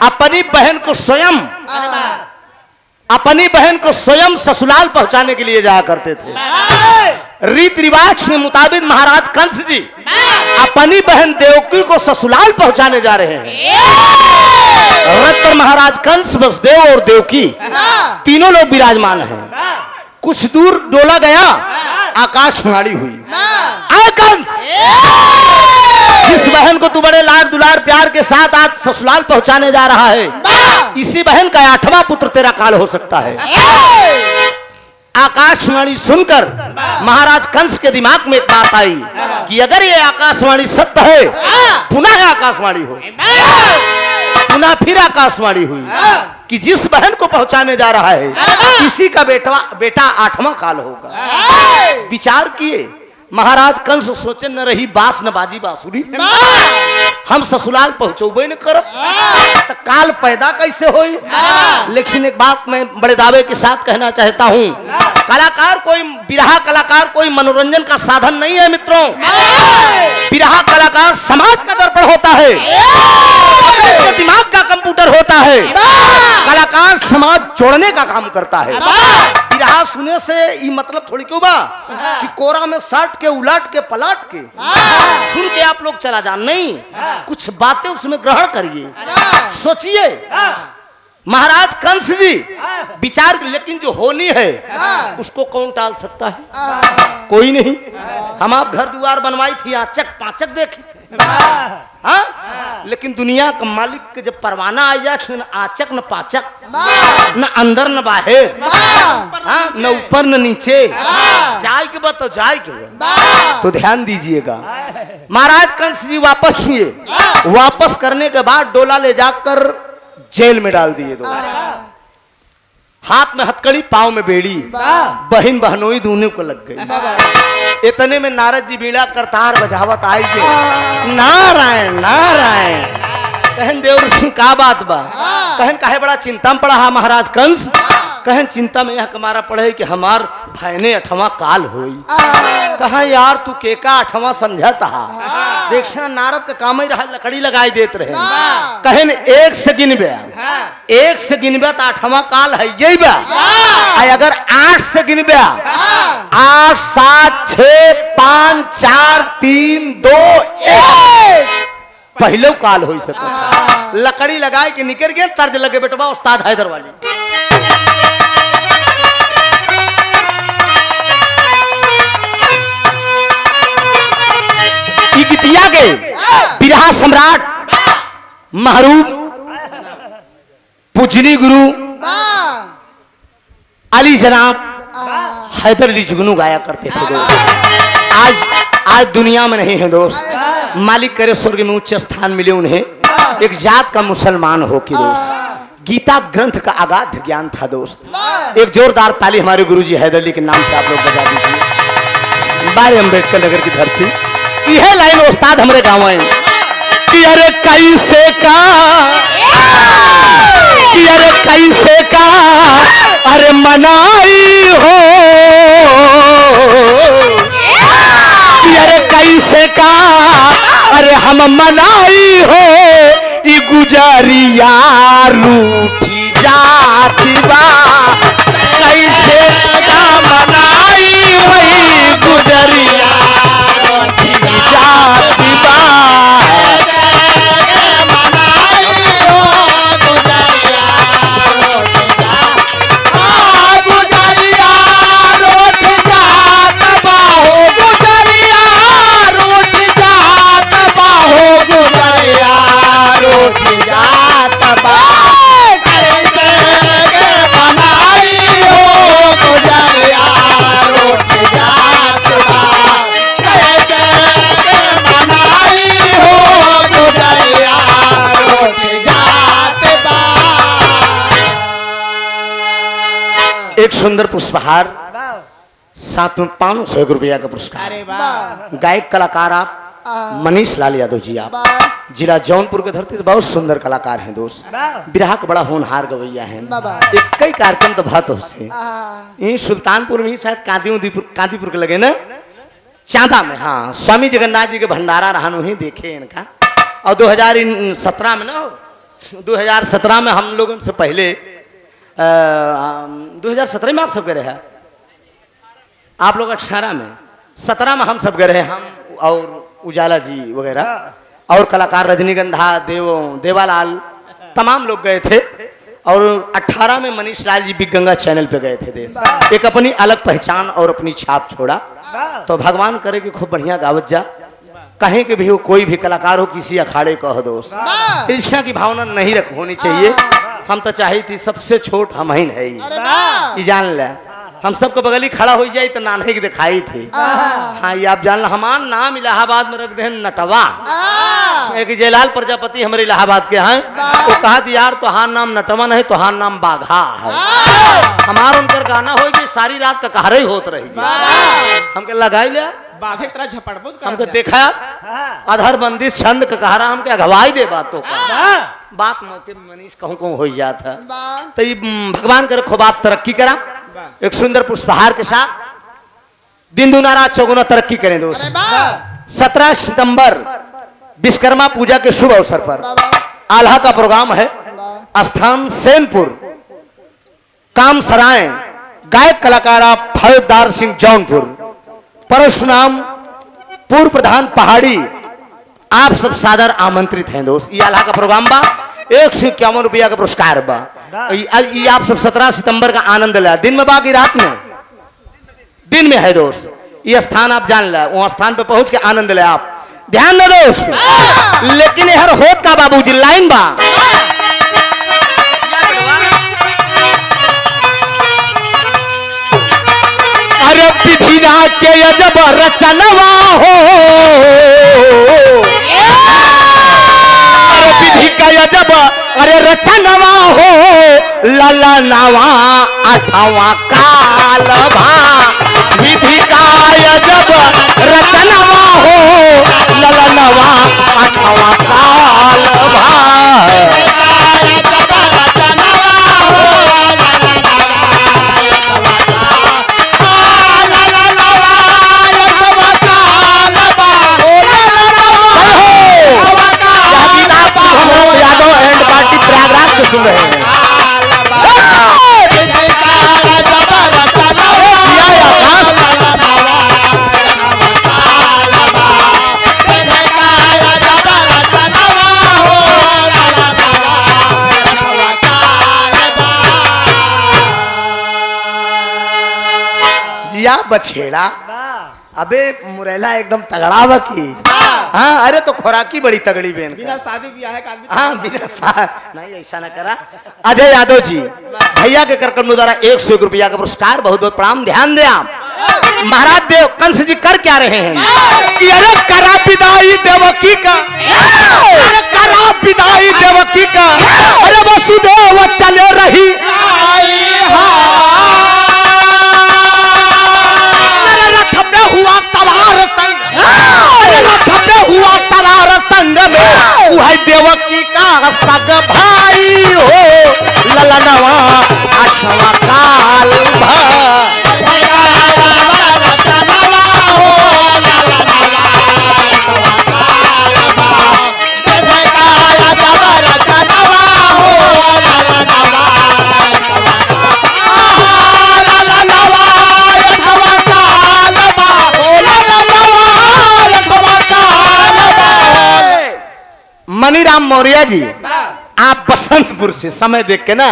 Speaker 1: अपनी बहन को स्वयं ससुराल पहुंचाने के लिए जाया करते थे। रीति रिवाज के मुताबिक महाराज कंस जी अपनी बहन देवकी को ससुराल पहुंचाने जा रहे हैं। रथ पर महाराज कंस वसुदेव और देवकी तीनों लोग विराजमान हैं। कुछ दूर डोला गया, आकाशवाणी हुई। कंस, जिस बहन को तू बड़े लाड दुलार प्यार के साथ आज ससुराल पहुंचाने जा रहा है, इसी बहन का 8वां पुत्र तेरा काल हो सकता है। आकाशवाणी सुनकर महाराज कंस के दिमाग में एक बात आई कि अगर ये आकाशवाणी सत्य है, पुनः आकाशवाणी हो, पुनः फिर आकाशवाणी हुई कि जिस बहन को पहुंचाने जा रहा है इसी का बेटा 8वां काल होगा। विचार किए महाराज कंस सोचे न रही बास न बाजी बांसुरी, हम ससुराल पहुंचोबे न करब तो काल पैदा कैसे होई। लेकिन एक बात मैं बड़े दावे के साथ कहना चाहता हूं, कलाकार कोई बिरहा कलाकार कोई मनोरंजन का साधन नहीं है मित्रों। बिरहा कलाकार समाज का दर्पण होता है, दिमाग का कंप्यूटर होता है। कलाकार समाज जोड़ने का काम करता है। बिरहा सुने से ये मतलब थोड़ी क्यों बा कि कोरा में सट के उलट के पलट के सुन के आप लोग चला जा, नहीं, कुछ बातें उसमें ग्रहण करिए, सोचिए। महाराज कंस जी विचार, लेकिन जो होनी है उसको कौन टाल सकता है? कोई नहीं। हम आप घर द्वार बनवाई थी, आचक पाचक देखी थी, हाँ? लेकिन दुनिया का मालिक के जब परवाना आ जाए न आचक न पाचक, न अंदर न बाहर, हाँ? न ऊपर न नीचे, जाए के बाद तो जाए के बाद। तो ध्यान दीजिएगा, महाराज कंस जी वापस किए। वापस करने के बाद डोला ले जाकर जेल में डाल दिए। दो हाथ में हथकड़ी, पांव में बेड़ी, बहन बहनोई दोनों को लग गई। इतने में नारद जी बीड़ा करतार बजावत आई के नारायण नारायण। कहन देव ऋषि का बात बा? कहन काहे बड़ा चिंता में पड़ा है महाराज कंस? कहन चिंता में यह कमारा पड़े कि हमार भाईने 8वां काल होई। कहा यार तू के का 8वां समझता है? देखना नारद का काम ही रहा, लकड़ी लगाई देते रहे। कहन 1 से गिनबे, 1 से गिनबे तो 8वां काल है यही बा। अगर 8 से गिनबे, 8 7 6 5 4 3 2 1 पहले काल हो सकता। लकड़ी लगाए के निकल गए, तर्ज लगे बेटवा उस्ताद हैदर वाली। गीतिया के बिरहा सम्राट महरूब पूजनी गुरु अली जनाब हैदर अली जुगनू गाया करते थे दोस्त। आज दुनिया में नहीं है दोस्त। मालिक करे स्वर्ग में उच्च स्थान मिले उन्हें, एक जात का मुसलमान हो के दोस्त। गीता ग्रंथ का अगाध ज्ञान था दोस्त। एक जोरदार ताली हमारे गुरुजी हैदर अली के नाम पे आप लोग बजा दीजिए। बारे अम्बेडकर नगर की धरती, यह लाइन उस्ताद हमारे गाँव है कि अरे कैसे का, कि अरे कैसे का अरे मनाई हो, कि अरे कैसे का अरे हम मनाई हो, ई गुजरिया रूठी जाती बा, कैसे का मनाई हो गुजरिया जाती बा। एक सुंदर पुष्पहार, साथ में 500 रुपया का पुरस्कार।
Speaker 2: अरे वाह
Speaker 1: गायक कलाकार आप मनीष लाल यादव जी, आप जिला जौनपुर के धरती से बहुत सुंदर कलाकार हैं दोस्त। बिरहा का बड़ा होनहार गवैया हैं। एक कई कार्यक्रम तो बहुत से यही सुल्तानपुर में ही शायद कांदीपुर के लगे ना, चांदा में। हाँ, स्वामी जगन्नाथ जी के भंडारा रहा ही देखे इनका। और 2017 में ना, 2017 में हम लोगों से पहले 2017 में आप सब गए रहे, आप लोग 18 में, 17 में हम सब गए रहे, हम और उजाला जी वगैरह और कलाकार रजनीगंधा, देवालाल, तमाम लोग गए थे। और 18 में मनीष लाल जी बिग गंगा चैनल पे गए थे देश, एक अपनी अलग पहचान और अपनी छाप छोड़ा। तो भगवान करे कि खूब बढ़िया गावत जा, कहीं के भी हो, कोई भी कलाकार हो, किसी अखाड़े का हो दोस्त, ईर्ष्या की भावना नहीं होनी चाहिए। हम तो चाहे थी सबसे छोट हम ही है, जान ले, हम सबको बगल ही खड़ा हो जाए तो नाने की दिखाई थी। हाँ, ये आप जान, हमारा नाम इलाहाबाद में रख दे नटवा। एक जयलाल प्रजापति हमारे इलाहाबाद के हैं, वो कहा यार तो हार नाम नटवा नहीं तो हार नाम बाघा है। हमारा उनकर गाना हो कि सारी रात का कहरे ही होत रहेगी, हमके लगाई लिया
Speaker 2: बाघे तरह झपड़बुद
Speaker 1: हमको देखा अधर बंदिश छंद का कहा रहा, हमके अगवाई दे बातों का बात मौके में मनीष कहूँ हो जाता। तो ये भगवान करे खूब आप तरक्की करा, एक सुंदर पुष्पहार के साथ दिन दुनारा चौगुना तरक्की करें दोस्त। 17 सितंबर विश्वकर्मा पूजा के शुभ अवसर पर आल्हा का प्रोग्राम है, स्थान सेनपुर, काम सराय, गायक कलाकार आप फौजदार सिंह जौनपुर, परशुराम पूर्व प्रधान पहाड़ी, आप सब सादर आमंत्रित हैं दोस्त। ये आल्हा का प्रोग्राम बा, 151 रुपया का पुरस्कार बा। ये आप सब 17 सितंबर का आनंद लिया, दिन में बाकी रात में, दिन में है दोस्त। ये स्थान आप जान ला, वहां स्थान पे पहुंच के आनंद ले आप, ध्यान दे दोस्त। लेकिन हर होत का बाबूजी लाइन बा, अरे विधिना के अजब रचनवा हो, अरे विधि का अजब अरे रचनवा हो, ललनवा 8वां काल भा, विधि का अजब रचनवा हो, ललनवा 8वां काल भा। सुन रहे हैं जिया बछेड़ा, अबे मुरैला एकदम तगड़ा बकी। हाँ, अरे तो खुराकी बड़ी तगड़ी बेन,
Speaker 2: बिना शादी ब्याह है आदमी।
Speaker 1: हाँ, बिना नहीं ऐसा ना करा। अजय यादव जी भैया के कार्यक्रम द्वारा 101 रुपया का पुरस्कार, बहुत बहुत प्रणाम। ध्यान दे आप, महाराज देव कंस जी कर क्या रहे हैं कि अरे करा विदाई देवकी का, अरे करा विदाई देवकी का, अरे वसुदेव चले रही, हुआ सवार संग, हुआ सवार संग में वह देवकी का सग भाई हो, ललनवा 8वां काल भा। मनीराम मौर्य जी, आप बसंतपुर से समय देख के ना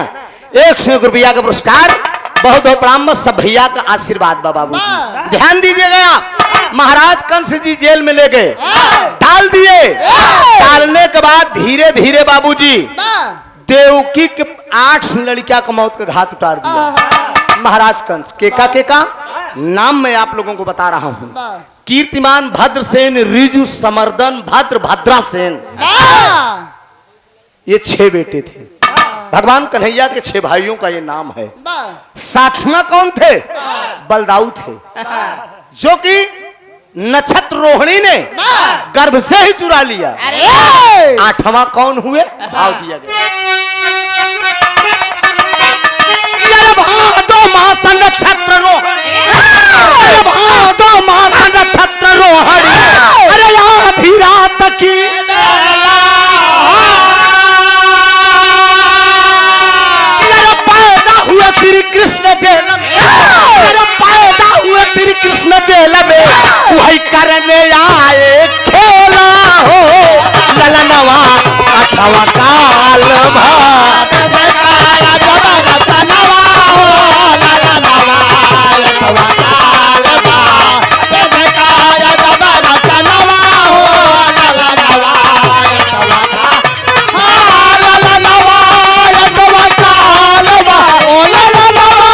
Speaker 1: 101 रुपया का पुरस्कार, बहुत बहुत प्रणाम। सब भैया का आशीर्वाद बाबू जी, ध्यान दीजिएगा आप। महाराज कंस जी जेल में ले गए, डाल दिए, डालने के बाद धीरे धीरे बाबूजी देवकी के 8 लड़कियां का मौत का घाट उतार दिया। महाराज कंस केका नाम मैं आप लोगों को बता रहा हूं, कीर्तिमान भद्रसेन, रिजु समर्दन, भद्रासेन, ये 6 बेटे थे। भगवान कन्हैया के 6 भाइयों का ये नाम है।
Speaker 2: वाह,
Speaker 1: सातवां कौन थे? बलदाऊ थे, जो कि नक्षत्र रोहिणी ने गर्भ से ही चुरा लिया।
Speaker 2: अरे
Speaker 1: 8वां कौन हुए? भाव दिया गया। भादो मास नक्षत्र रोहिणी, भादो मास नक्षत्र रोहिणी, अरे आधी रात की पैदा हुए श्री कृष्ण जेल में, पैदा हुए श्री कृष्ण जेल में, वही करने आए खेला हो ललनवा 8वां काल भात
Speaker 2: जगाया जब रतनवा हो ललनवा 8वां काल भात, जगाया जब रतनवा हो ललनवा 8वां काल, ललनवा 8वां काल भात, ओ ललनवा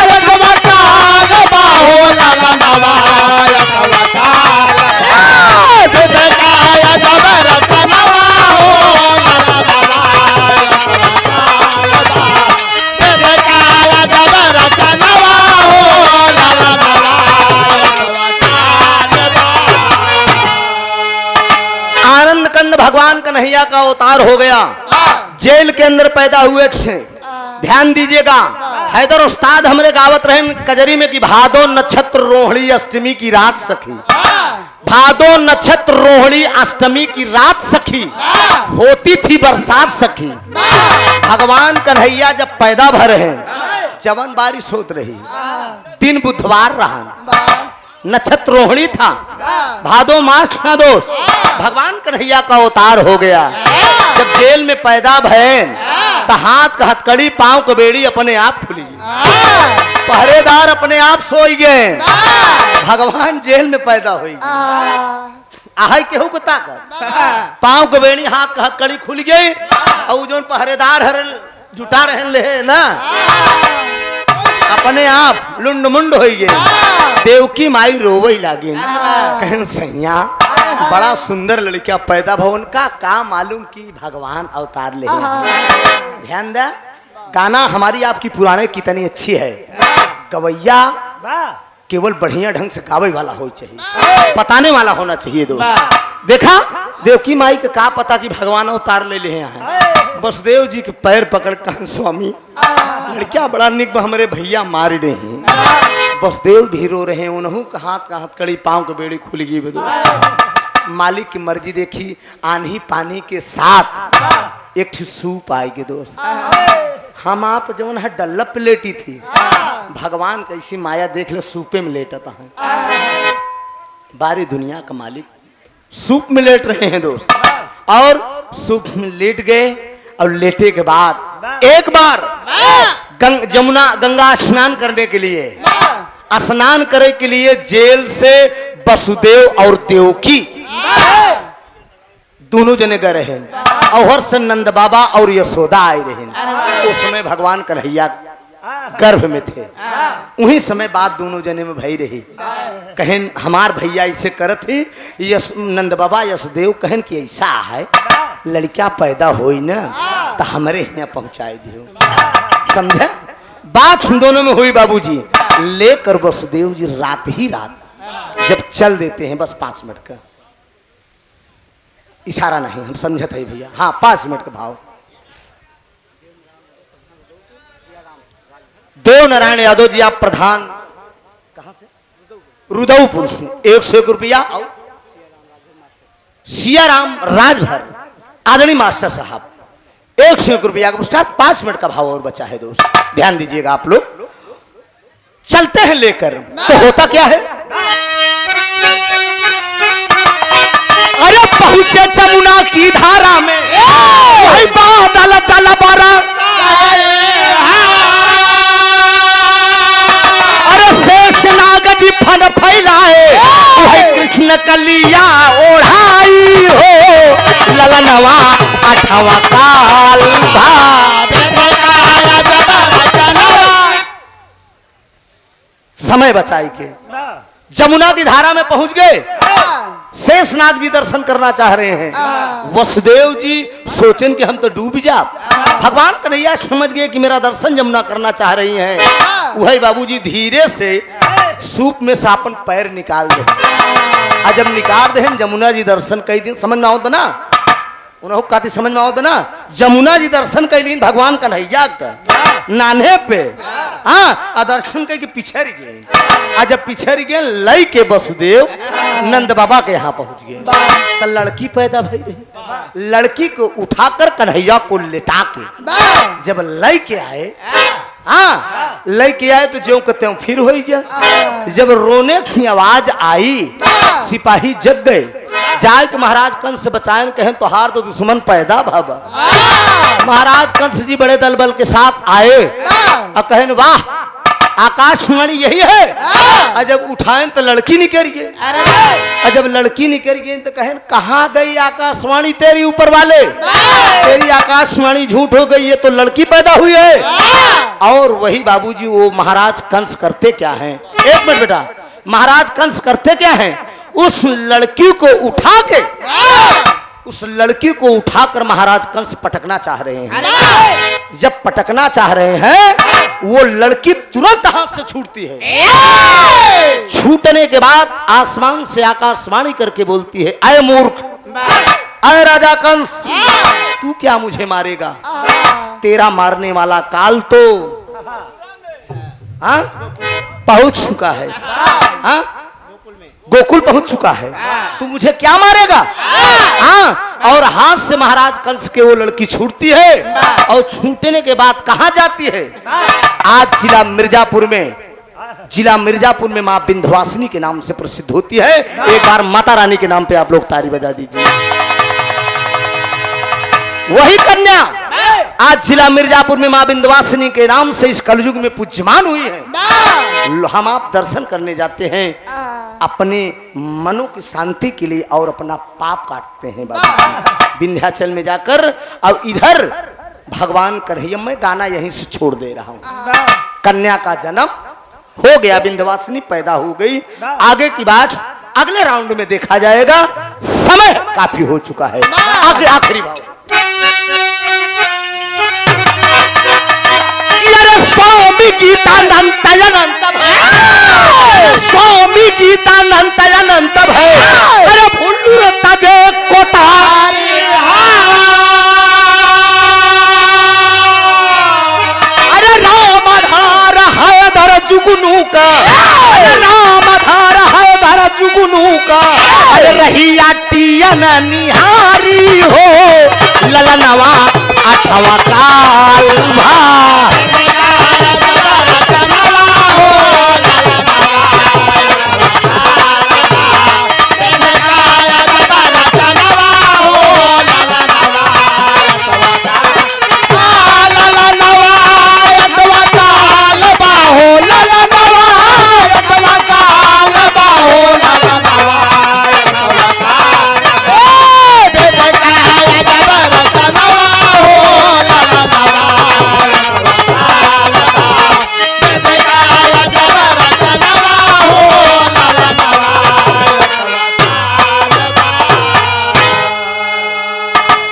Speaker 2: 8वां काल भात, ओ ललनवा 8वां काल भात, जगाया जब रतनवा हो ललनवा 8वां काल भात, जगाया जब रतनवा हो ललनवा 8वां काल भात।
Speaker 1: आनंद कंद भगवान कन्हैया का अवतार हो गया। जेल के अंदर पैदा हुए थे। ध्यान दीजिएगा, हैदर उस्ताद हमरे गावत रहे कजरी में कि भादो नक्षत्र रोहिणी अष्टमी की रात सखी, भादो नक्षत्र रोहिणी अष्टमी की रात सखी, होती थी बरसात सखी। भगवान कन्हैया जब पैदा भर हैं, जवन बारिश होत रही, दिन बुधवार रहा, नक्षत्र रोहिणी था, भादो मास था दोस्त, भगवान कन्हैया का अवतार हो गया। जब जेल में पैदा भयन तो हाथ का हथकड़ी पांव को बेड़ी अपने आप खुली, पहरेदार अपने आप सोई गए, भगवान जेल में पैदा हुई। आहै केहू को ताकत, पांव को बेड़ी हाथ का हथकड़ी खुल गई, और जो पहरेदार हर जुटा रहे ले ना, अपने आप लुंड मुंड हो गए। देवकी माई रोवई लागी, कहन सैया बड़ा सुंदर लड़का पैदा भवन का मालूम की भगवान अवतार ले। ध्यान दे, गाना हमारी आपकी पुराने कितनी अच्छी है, गवैया केवल बढ़िया ढंग से गावे वाला हो चाहिए, बताने वाला होना चाहिए दोस्त। देखा देवकी माई का पता कि भगवान अवतार ले ले हैं, बसदेव जी के पैर पकड़ कर स्वामी लड़किया बड़ा निक हमारे भैया मार रहे हैं। बसदेव भी रो रहे हैं, उन्हों का हाथ कड़ी पांव के बेड़ी खुल गई। मालिक की मर्जी देखी, आंधी पानी के साथ एक सूप आएगी दोस्त। हम आप जो है डल्ला पे लेटी थी, भगवान कैसी माया देख लो, सूपे में लेटता है। बारी दुनिया का मालिक सूप में लेट रहे हैं दोस्त, और सूप में लेट गए, और लेटे के बाद एक बार जमुना गंगा स्नान करने के लिए, स्नान करने के लिए जेल से वसुदेव और देवकी दोनों जने गए रहे, और से नंद बाबा और यशोदा आए रहे। उस समय भगवान कन्हैया गर्भ में थे, उन्हीं समय बात दोनों जने में भई रही। कहन हमार भैया ऐसे करत ही, नंद बाबा यशदेव कहन कि ऐसा है लड़का पैदा होई ना तो हमारे यहाँ पहुंचाए दियो। समझे बात दोनों में हुई। बाबूजी लेकर वसुदेव जी रात ही रात जब चल देते हैं, बस 5 मिनट का इशारा नहीं, हम समझते हैं भैया, हाँ 5 मिनट का भाव। देव नारायण यादव जी आप प्रधान कहां से? रुदौपुर से 101 रुपया। सियाराम राजभर आदरणीय मास्टर साहब 101 रुपया का पुरस्कार। 5 मिनट का भाव और बचा है दोस्त, ध्यान दीजिएगा आप लोग। चलते हैं लेकर, तो होता क्या है, अरे पहुंचे जमुना की धारा में, भाई बादल चला बारा, अरे शेष नाग जी फन फैलाए, भाई कृष्ण कलिया ओढ़ाई हो, ललनवा 8वां काल भात। समय बचाई के जमुना की धारा में पहुंच गए, शेषनाग जी दर्शन करना चाह रहे हैं। वसुदेव जी सोचें कि हम तो डूब जा। भगवान कन्हैया समझ गए कि मेरा दर्शन जमुना करना चाह रही हैं। वही बाबूजी धीरे से सूप में से अपन पैर निकाल दे। आज जब निकाल दे जमुना जी दर्शन कई दिन समझ में आओ बना उन्होंने काती समझ में आओ बना जमुना जी दर्शन कैलीन भगवान कन्हैया का नान्हे पे। हाँ दर्शन के पिछड़ गए। आज जब पिछड़ गए लई के वसुदेव नंद बाबा के यहाँ पहुंच गए तो लड़की पैदा भई रही। लड़की को उठाकर कन्हैया को लेटा के जब लई के आए, हाँ लई के आए तो ज्यों के त्यों फिर हो गया। जब रोने की आवाज आई सिपाही जग गए। जाए कि महाराज कंस से बचाएं कहें तो हार तो दुश्मन पैदा बाबा। महाराज कंस जी बड़े दल बल के साथ आए और कहें वाह आकाशवाणी यही है। और जब उठाएं तो लड़की निकल गई। और जब लड़की निकल गई तो कहें कहाँ गई आकाशवाणी तेरी ऊपर वाले। तेरी आकाशवाणी झूठ हो गई है तो लड़की पैदा हुई है। और वही बाबूजी वो महाराज कंस करते क्या हैं, एक मिनट बेटा, महाराज कंस करते क्या हैं, उस लड़की को उठा के उस लड़की को उठाकर महाराज कंस पटकना चाह रहे हैं। जब पटकना चाह रहे हैं वो लड़की तुरंत हाथ से छूटती है। छूटने के बाद आसमान से आकाशवाणी करके बोलती है अय मूर्ख, अय राजा कंस, तू क्या मुझे मारेगा? तेरा मारने वाला काल तो पहुंच चुका है, गोकुल पहुंच चुका है, तू मुझे क्या मारेगा? और हाथ से महाराज कंस के वो लड़की छूटती है। और छूटने के बाद कहां जाती है? आज जिला मिर्जापुर में मां विंध्यवासिनी के नाम से प्रसिद्ध होती है। एक बार माता रानी के नाम पे आप लोग ताली बजा दीजिए। वही कन्या आज जिला मिर्जापुर में मां विंध्यवासिनी के नाम से इस कलयुग में पूज्यमान हुई है। हम आप दर्शन करने जाते हैं अपने मनों की शांति के लिए और अपना पाप काटते हैं बाबा विंध्याचल में जाकर। और इधर भगवान कन्हैया, मैं गाना यहीं से छोड़ दे रहा हूं। कन्या का जन्म हो गया, विंध्यवासिनी पैदा हो गई। आगे की बात अगले राउंड में देखा जाएगा। समय काफी हो चुका है। आखिरी भाव स्वामी गीतानंत स्वामी गीतानंत भय। अरे भूलू तजे कोतारी अरे रामधार है धर जुगनू का। अरे रामधार है धर जुगनू का। अरे रहिया टियन निहारी हो ललनवा अठवा काल भा।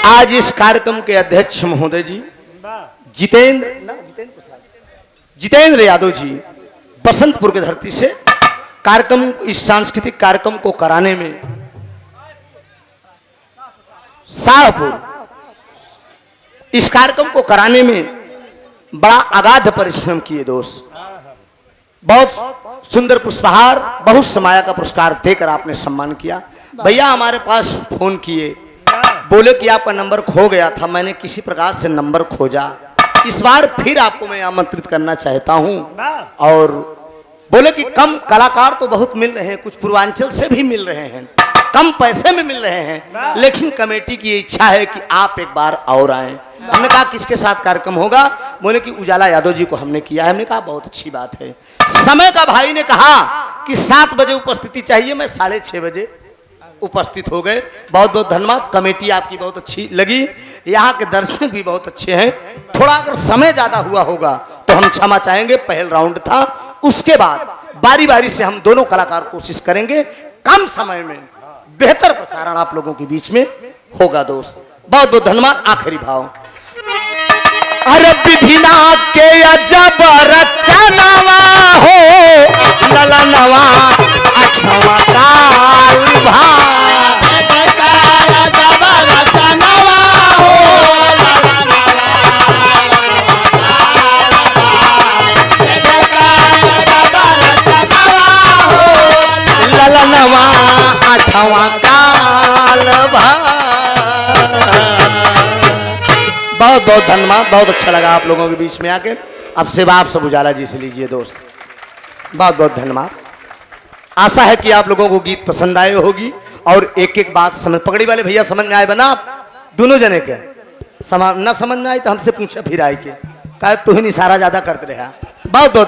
Speaker 1: आज इस कार्यक्रम के अध्यक्ष महोदय जी जितेंद्र यादव जी बसंतपुर की धरती से कार्यक्रम, इस सांस्कृतिक कार्यक्रम को कराने में शाहपुर, इस कार्यक्रम को कराने में बड़ा अगाध परिश्रम किए दोस्त। बहुत सुंदर पुष्पहार, बहुत समाया का पुरस्कार देकर आपने सम्मान किया। भैया हमारे पास फोन किए, बोले कि आपका नंबर खो गया था, मैंने किसी प्रकार से नंबर खोजा, इस बार फिर आपको मैं आमंत्रित करना चाहता हूं। और बोले कि कम कलाकार तो बहुत मिल रहे हैं, कुछ पूर्वांचल से भी मिल रहे हैं, कम पैसे में मिल रहे हैं, लेकिन कमेटी की इच्छा है कि आप एक बार और आएं। हमने कहा किसके साथ कार्यक्रम होगा? बोले कि उजाला यादव जी को हमने किया है। हमने कहा बहुत अच्छी बात है। समय का भाई ने कहा कि 7 बजे उपस्थिति चाहिए, मैं 6:30 बजे उपस्थित हो गए। बहुत बहुत धन्यवाद। कमेटी आपकी बहुत अच्छी लगी, यहाँ के दर्शन भी बहुत अच्छे हैं। थोड़ा अगर समय ज्यादा हुआ होगा तो हम क्षमा चाहेंगे, पहल राउंड था, उसके बाद बारी बारी से हम दोनों कलाकार कोशिश करेंगे कम समय में बेहतर प्रसारण आप लोगों के बीच में होगा दोस्त। बहुत बहुत धन्यवाद। आखिरी भाव। अरे विधिना के अजब रचनवा हो ललनवा अठवा काल ललनवा अठवा काल बहुत बहुत धन्यवाद। बहुत अच्छा लगा आप लोगों के बीच में आके। अब सेवा आप सब उजाला जी से लीजिए दोस्त। बहुत बहुत धन्यवाद। आशा है कि आप लोगों को गीत पसंद आए होगी और एक एक बात समझ, पगड़ी वाले भैया समझ में आए बना आप दोनों जने के न समझ में आए तो हमसे पूछा फिर आए के कहा तू ही इशारा ज्यादा करते रहा। बहुत बहुत